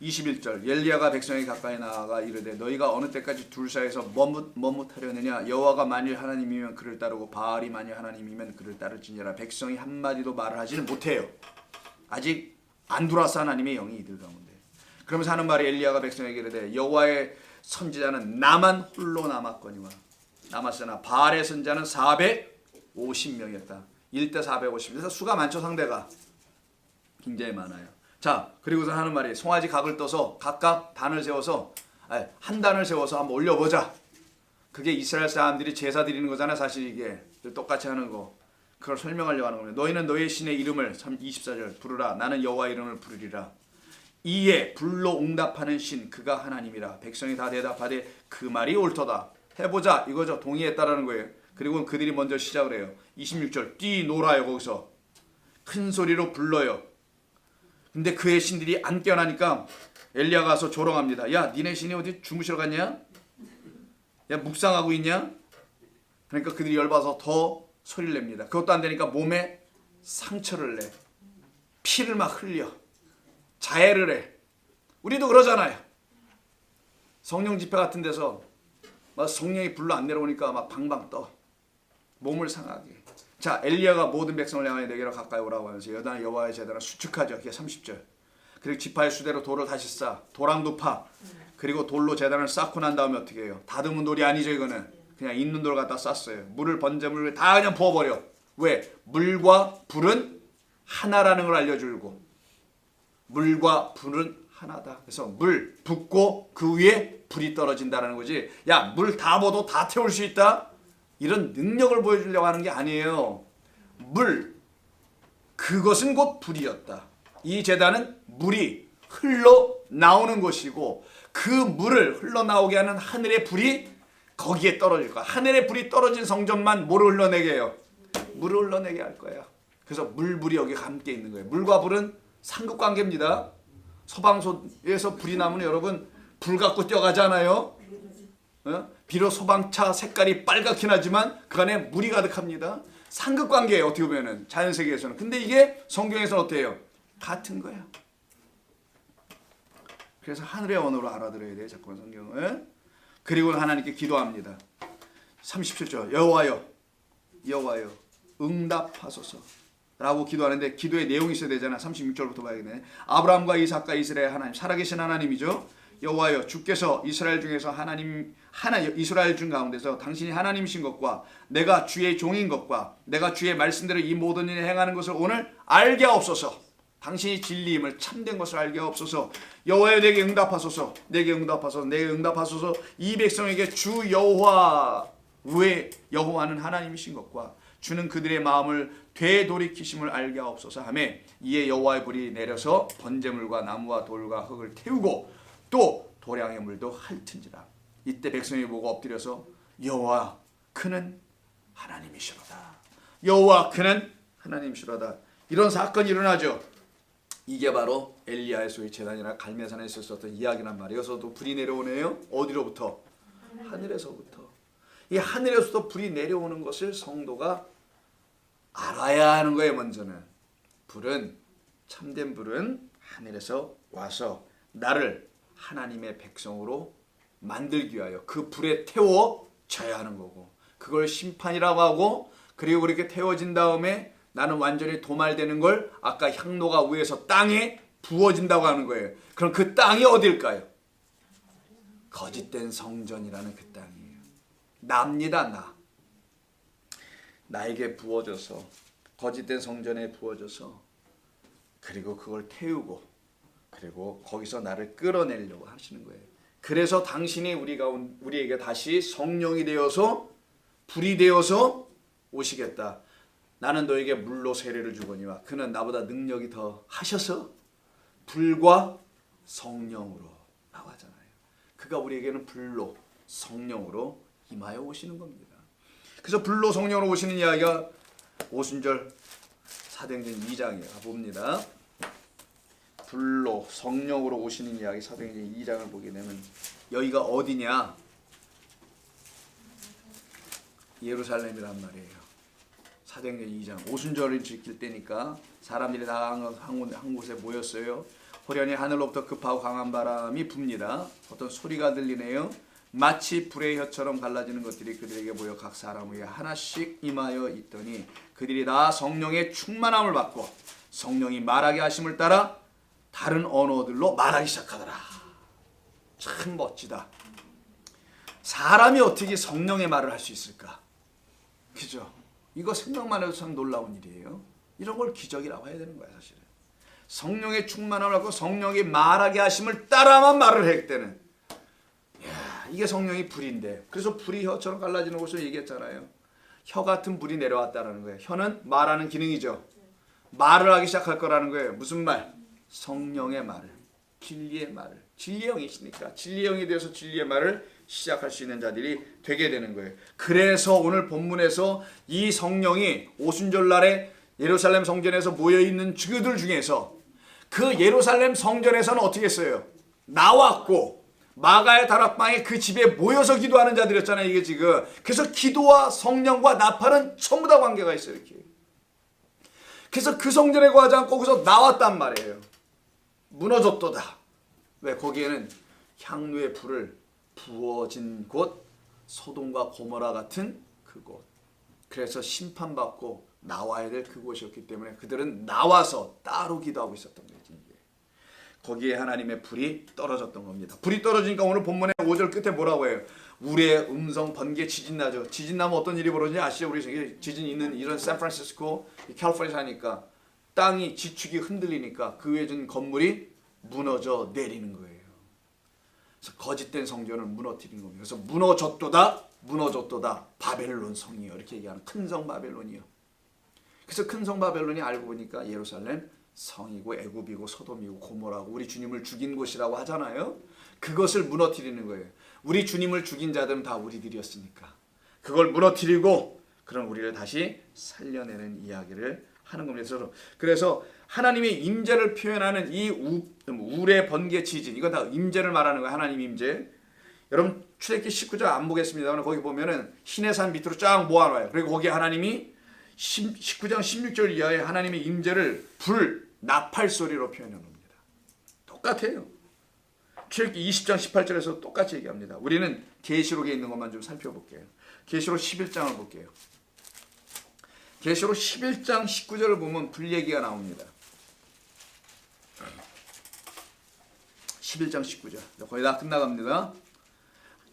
21절 엘리야가 백성에게 가까이 나아가 이르되 너희가 어느 때까지 둘 사이에서 머뭇하려느냐? 여호와가 만일 하나님이면 그를 따르고 바알이 만일 하나님이면 그를 따를지니라. 백성이 한마디도 말을 하지는 못해요. 아직 안 들어왔어 하나님의 영이 이들 가운데. 그러면서 하는 말이 엘리야가 백성에게 이르되 여호와의 선지자는 나만 홀로 남았거니와 남았으나 바알의 선자는 450명이었다. 1대 450. 그래서 수가 많죠. 상대가 굉장히 많아요. 자, 그리고서 하는 말이 송아지 각을 떠서 각각 단을 세워서 한 단을 세워서 한번 올려보자. 그게 이스라엘 사람들이 제사 드리는 거잖아요. 사실 이게 똑같이 하는 거. 그걸 설명하려고 하는 겁니다. 너희는 너희 신의 이름을 24절 부르라. 나는 여호와 이름을 부르리라. 이에 불로 응답하는 신 그가 하나님이라. 백성이 다 대답하되 그 말이 옳도다. 해보자 이거죠. 동의했다라는 거예요. 그리고 그들이 먼저 시작을 해요. 26절 뛰노라요. 거기서 큰 소리로 불러요. 근데 그의 신들이 안 깨어나니까 엘리야가 가서 조롱합니다. 야 니네 신이 어디 주무시러 갔냐? 야 묵상하고 있냐? 그러니까 그들이 열받아서 더 소리를 냅니다. 그것도 안 되니까 몸에 상처를 내. 피를 막 흘려. 자해를 해. 우리도 그러잖아요. 성령 집회 같은 데서 막 성령이 불러 안 내려오니까 막 방방 떠. 몸을 상하게. 자, 엘리야가 모든 백성을 향하여 내게로 가까이 오라고 하면서 여호와의 여호와의 제단을 수축하죠. 그게 30절. 그리고 지파의 수대로 돌을 다시 쌓아. 도랑도 파. 그리고 돌로 제단을 쌓고 난 다음에 어떻게 해요? 다듬은 돌이 아니죠. 이거는. 그냥 있는 돌 갖다 쌌어요. 물을 번제물을 다 그냥 부어버려. 왜? 물과 불은 하나라는 걸 알려주고 물과 불은 하나다. 그래서 물 붓고 그 위에 불이 떨어진다는 거지. 야, 물 다 부어도 다 태울 수 있다? 이런 능력을 보여주려고 하는 게 아니에요. 물, 그것은 곧 불이었다. 이 제단은 물이 흘러나오는 것이고 그 물을 흘러나오게 하는 하늘의 불이 거기에 떨어질 거야. 하늘의 불이 떨어진 성전만 뭐를 흘러내게 해요? 물을 흘러내게 할 거야. 그래서 물이 여기 함께 있는 거예요. 물과 불은 상급관계입니다. 소방서에서 불이 나면 여러분 불 갖고 뛰어가잖아요. 비록 소방차 색깔이 빨갛긴 하지만 그 안에 물이 가득합니다. 상급관계예요. 어떻게 보면 자연세계에서는. 근데 이게 성경에서는 어때요? 같은 거야. 그래서 하늘의 언어로 알아들어야 돼요. 자꾸만 성경을. 그리고 하나님께 기도합니다. 37절 여호와여 응답하소서 라고 기도하는데 기도의 내용이 있어야 되잖아. 36절부터 봐야겠네. 아브라함과 이삭과 이스라엘 하나님, 살아계신 하나님이죠. 여호와여 주께서 이스라엘 중에서 이스라엘 중 가운데서 당신이 하나님이신 것과 내가 주의 종인 것과 내가 주의 말씀대로 이 모든 일을 행하는 것을 오늘 알게 하옵소서. 당신이 진리임을 참된 것을 알게 하옵소서. 여호와여 내게 응답하소서. 내게 응답하소서. 내게 응답하소서. 이 백성에게 주 여호와 왜 여호와는 하나님이신 것과 주는 그들의 마음을 되돌이키심을 알게 하옵소서 하며 이에 여호와의 불이 내려서 번제물과 나무와 돌과 흙을 태우고 또 도량의 물도 핥은지라. 이때 백성이 보고 엎드려서 여호와 그는 하나님이시로다. 여호와 그는 하나님이시로다. 이런 사건이 일어나죠. 이게 바로 엘리야의 소위 제단이나 갈매산에 있었던 이야기란 말이에요. 여기서도 불이 내려오네요. 어디로부터? 하늘에서부터. 이 하늘에서부터 불이 내려오는 것을 성도가 알아야 하는 거예요. 먼저는 불은, 참된 불은 하늘에서 와서 나를 하나님의 백성으로 만들기 위하여 그 불에 태워져야 하는 거고, 그걸 심판이라고 하고, 그리고 그렇게 태워진 다음에 나는 완전히 도말되는 걸 아까 향로가 위에서 땅에 부어진다고 하는 거예요. 그럼 그 땅이 어딜까요? 거짓된 성전이라는 그 땅이에요. 나입니다. 나. 나에게 부어져서, 거짓된 성전에 부어져서, 그리고 그걸 태우고, 그리고 거기서 나를 끌어내려고 하시는 거예요. 그래서 당신이 우리에게 다시 성령이 되어서 불이 되어서 오시겠다. 나는 너에게 물로 세례를 주거니와 그는 나보다 능력이 더 하셔서 불과 성령으로 라고 하잖아요. 그가 우리에게는 불로 성령으로 임하여 오시는 겁니다. 그래서 불로 성령으로 오시는 이야기가 오순절 사도행전 2장에 봅니다. 불로 성령으로 오시는 이야기 사도행전 2장을 보게 되면 여기가 어디냐? 예루살렘이란 말이에요. 사도행전 2장 오순절을 지킬 때니까 사람들이 다 한 곳에 모였어요. 호련히 하늘로부터 급하고 강한 바람이 붑니다. 어떤 소리가 들리네요. 마치 불의 혀처럼 갈라지는 것들이 그들에게 모여 각 사람 위에 하나씩 임하여 있더니 그들이 다 성령의 충만함을 받고 성령이 말하게 하심을 따라 다른 언어들로 말하기 시작하더라. 참 멋지다. 사람이 어떻게 성령의 말을 할 수 있을까? 그죠? 이거 생각만 해도 참 놀라운 일이에요. 이런 걸 기적이라고 해야 되는 거야 사실은. 성령의 충만함을 받고 성령이 말하게 하심을 따라만 말을 할 때는, 이야, 이게 성령이 불인데, 그래서 불이 혀처럼 갈라지는 것을 얘기했잖아요. 혀 같은 불이 내려왔다는 거예요. 혀는 말하는 기능이죠. 말을 하기 시작할 거라는 거예요. 무슨 말? 성령의 말을, 진리의 말을. 진리의 영이시니까 진리의 영이 되어서 진리의 말을 시작할 수 있는 자들이 되게 되는 거예요. 그래서 오늘 본문에서 이 성령이 오순절날에 예루살렘 성전에서 모여있는 그들 중에서 그 예루살렘 성전에서는 어떻게 했어요? 나왔고 마가의 다락방에 그 집에 모여서 기도하는 자들이었잖아요. 이게 지금. 그래서 기도와 성령과 나팔은 전부 다 관계가 있어요. 이렇게. 그래서 그 성전에 거하지 않고 거기서 나왔단 말이에요. 무너졌도다. 왜? 거기에는 향로의 불을 부어진 곳, 소돔과 고모라 같은 그곳. 그래서 심판받고 나와야 될 그곳이었기 때문에 그들은 나와서 따로 기도하고 있었던 거지. 거기에 하나님의 불이 떨어졌던 겁니다. 불이 떨어지니까 오늘 본문의 5절 끝에 뭐라고 해요? 우리의 음성 번개 지진 나죠. 지진 나면 어떤 일이 벌어지는지 아시죠? 우리 지진 있는 이런 샌프란시스코, 캘리포니아 사니까 땅이 지축이 흔들리니까 그 위에 진 건물이 무너져 내리는 거예요. 그래서 거짓된 성전을 무너뜨리는 겁니다. 그래서 무너졌도다, 무너졌도다, 바벨론 성이요. 이렇게 얘기하는 큰 성 바벨론이요. 그래서 큰 성 바벨론이 알고 보니까 예루살렘 성이고 애굽이고 소돔이고 고모라고 우리 주님을 죽인 곳이라고 하잖아요. 그것을 무너뜨리는 거예요. 우리 주님을 죽인 자들은 다 우리들이었으니까 그걸 무너뜨리고 그런 우리를 다시 살려내는 이야기를 하는 겁니다. 그래서 하나님의 임재를 표현하는 이 우레 번개 지진, 이건 다 임재를 말하는 거예요. 하나님 임재. 여러분 출애굽기 19장 안 보겠습니다만 거기 보면은 시내산 밑으로 쫙 모아놔요. 그리고 거기 하나님이 19장 16절 이하에 하나님의 임재를 불, 나팔 소리로 표현해 놓습니다. 똑같아요. 출애굽기 20장 18절에서 똑같이 얘기합니다. 우리는 계시록에 있는 것만 좀 살펴볼게요. 계시록 11장을 볼게요. 계시록 11장 19절을 보면 불 얘기가 나옵니다. 11장 19절. 거의 다 끝나갑니다.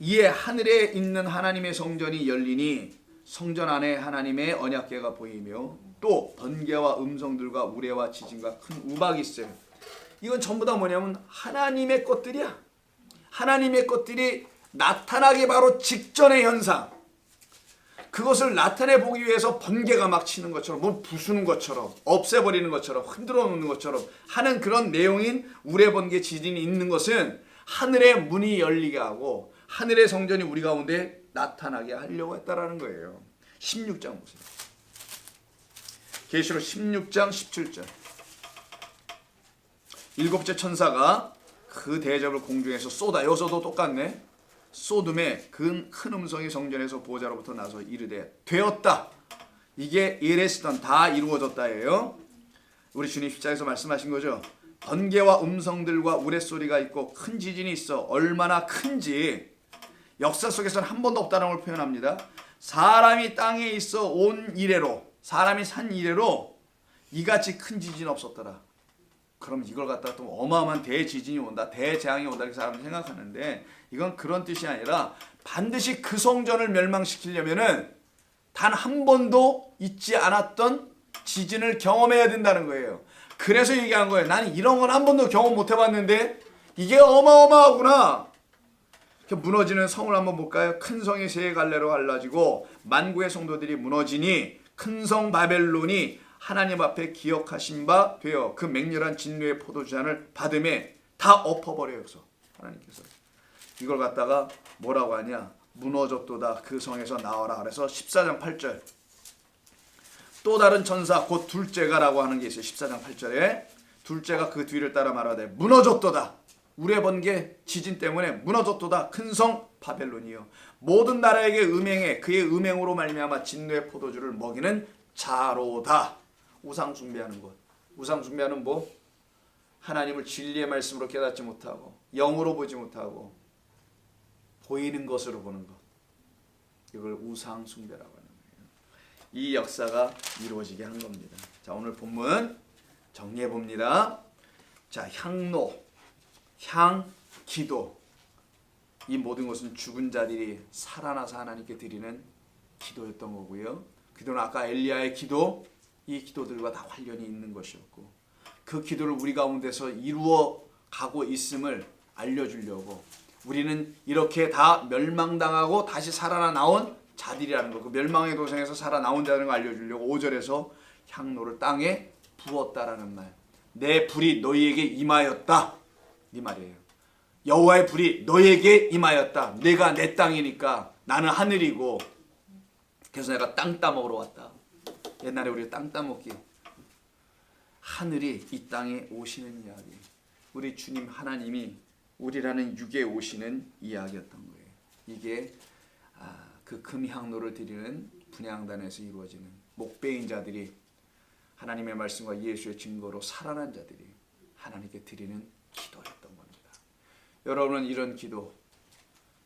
이에 하늘에 있는 하나님의 성전이 열리니 성전 안에 하나님의 언약궤가 보이며 또 번개와 음성들과 우레와 지진과 큰 우박이 있어요. 이건 전부 다 뭐냐면 하나님의 것들이야. 하나님의 것들이 나타나기 바로 직전의 현상. 그것을 나타내 보기 위해서 번개가 막 치는 것처럼 뭘 부수는 것처럼 없애버리는 것처럼 흔들어 놓는 것처럼 하는 그런 내용인 우레 번개 지진이 있는 것은 하늘의 문이 열리게 하고 하늘의 성전이 우리 가운데 나타나게 하려고 했다라는 거예요. 16장 보세요. 계시록 16장 17절. 일곱째 천사가 그 대접을 공중에서 쏟아. 여기서도 똑같네. 쏟음에 큰 음성이 성전에서 보호자로부터 나서 이르되 되었다. 이게 이레스던 다 이루어졌다예요. 우리 주님 십자가에서 말씀하신 거죠. 번개와 음성들과 우레소리가 있고 큰 지진이 있어. 얼마나 큰지 역사 속에서는 한 번도 없다는 걸 표현합니다. 사람이 땅에 있어 온 이래로, 사람이 산 이래로 이같이 큰 지진 없었더라. 그럼 이걸 갖다가 또 어마어마한 대지진이 온다, 대재앙이 온다 이렇게 사람들이 생각하는데 이건 그런 뜻이 아니라 반드시 그 성전을 멸망시키려면은 단 한 번도 있지 않았던 지진을 경험해야 된다는 거예요. 그래서 얘기한 거예요. 나는 이런 건 한 번도 경험 못 해봤는데 이게 어마어마하구나. 무너지는 성을 한번 볼까요? 큰 성이 세 갈래로 갈라지고 만구의 성도들이 무너지니 큰 성 바벨론이 하나님 앞에 기억하신 바 되어 그 맹렬한 진노의 포도주잔을 받음에 다 엎어버려요. 하나님께서 이걸 갖다가 뭐라고 하냐? 무너졌도다. 그 성에서 나와라. 그래서 14장 8절 또 다른 천사 곧 둘째가라고 하는 게 있어요. 14장 8절에 둘째가 그 뒤를 따라 말하되 무너졌도다. 우레 번개 지진 때문에 무너졌도다. 큰 성 바벨론이요 모든 나라에게 음행해 그의 음행으로 말미암아 진노의 포도주를 먹이는 자로다. 우상 숭배하는 것. 우상 숭배하는 뭐? 하나님을 진리의 말씀으로 깨닫지 못하고 영으로 보지 못하고 보이는 것으로 보는 것. 이걸 우상 숭배라고 하는 거예요. 이 역사가 이루어지게 한 겁니다. 자, 오늘 본문 정리해 봅니다. 자, 향로, 향, 기도. 이 모든 것은 죽은 자들이 살아나서 하나님께 드리는 기도였던 거고요. 기도는 아까 엘리야의 기도, 이 기도들과 다 관련이 있는 것이었고 그 기도를 우리 가운데서 이루어 가고 있음을 알려주려고 우리는 이렇게 다 멸망당하고 다시 살아나 나온 자들이라는 거, 그 멸망의 도성에서 살아나온 자라는 걸 알려주려고 5절에서 향로를 땅에 부었다라는 말. 내 불이 너희에게 임하였다. 이 말이에요. 여호와의 불이 너희에게 임하였다. 내가 내 땅이니까 나는 하늘이고 그래서 내가 땅 따먹으러 왔다. 옛날에 우리 땅 따먹기. 하늘이 이 땅에 오시는 이야기. 우리 주님 하나님이 우리라는 육에 오시는 이야기였던 거예요. 이게 그 금향로를 드리는 분향단에서 이루어지는 목배인 자들이 하나님의 말씀과 예수의 증거로 살아난 자들이 하나님께 드리는 기도였던 겁니다. 여러분은 이런 기도,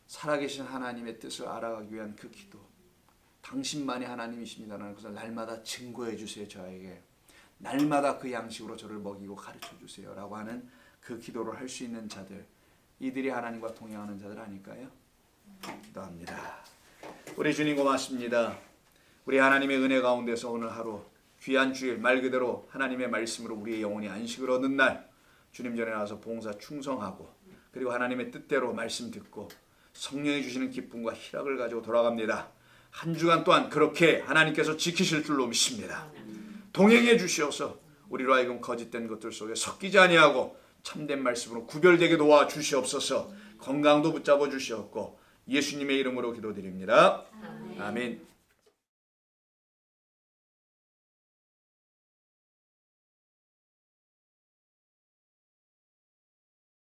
살아계신 하나님의 뜻을 알아가기 위한 그 기도, 당신만이 하나님이십니다라는 것을 날마다 증거해 주세요. 저에게 날마다 그 양식으로 저를 먹이고 가르쳐 주세요 라고 하는 그 기도를 할 수 있는 자들, 이들이 하나님과 동행하는 자들 아닐까요? 기도합니다. 우리 주님 고맙습니다. 우리 하나님의 은혜 가운데서 오늘 하루 귀한 주일 말 그대로 하나님의 말씀으로 우리의 영혼이 안식을 얻는 날 주님 전에 나와서 봉사 충성하고 그리고 하나님의 뜻대로 말씀 듣고 성령이 주시는 기쁨과 희락을 가지고 돌아갑니다. 한 주간 또한 그렇게 하나님께서 지키실 줄로 믿습니다. 동행해 주시어서 우리로 하여금 거짓된 것들 속에 섞이지 아니하고 참된 말씀으로 구별되게 도와 주시옵소서. 건강도 붙잡아 주시옵고 예수님의 이름으로 기도드립니다. 아멘.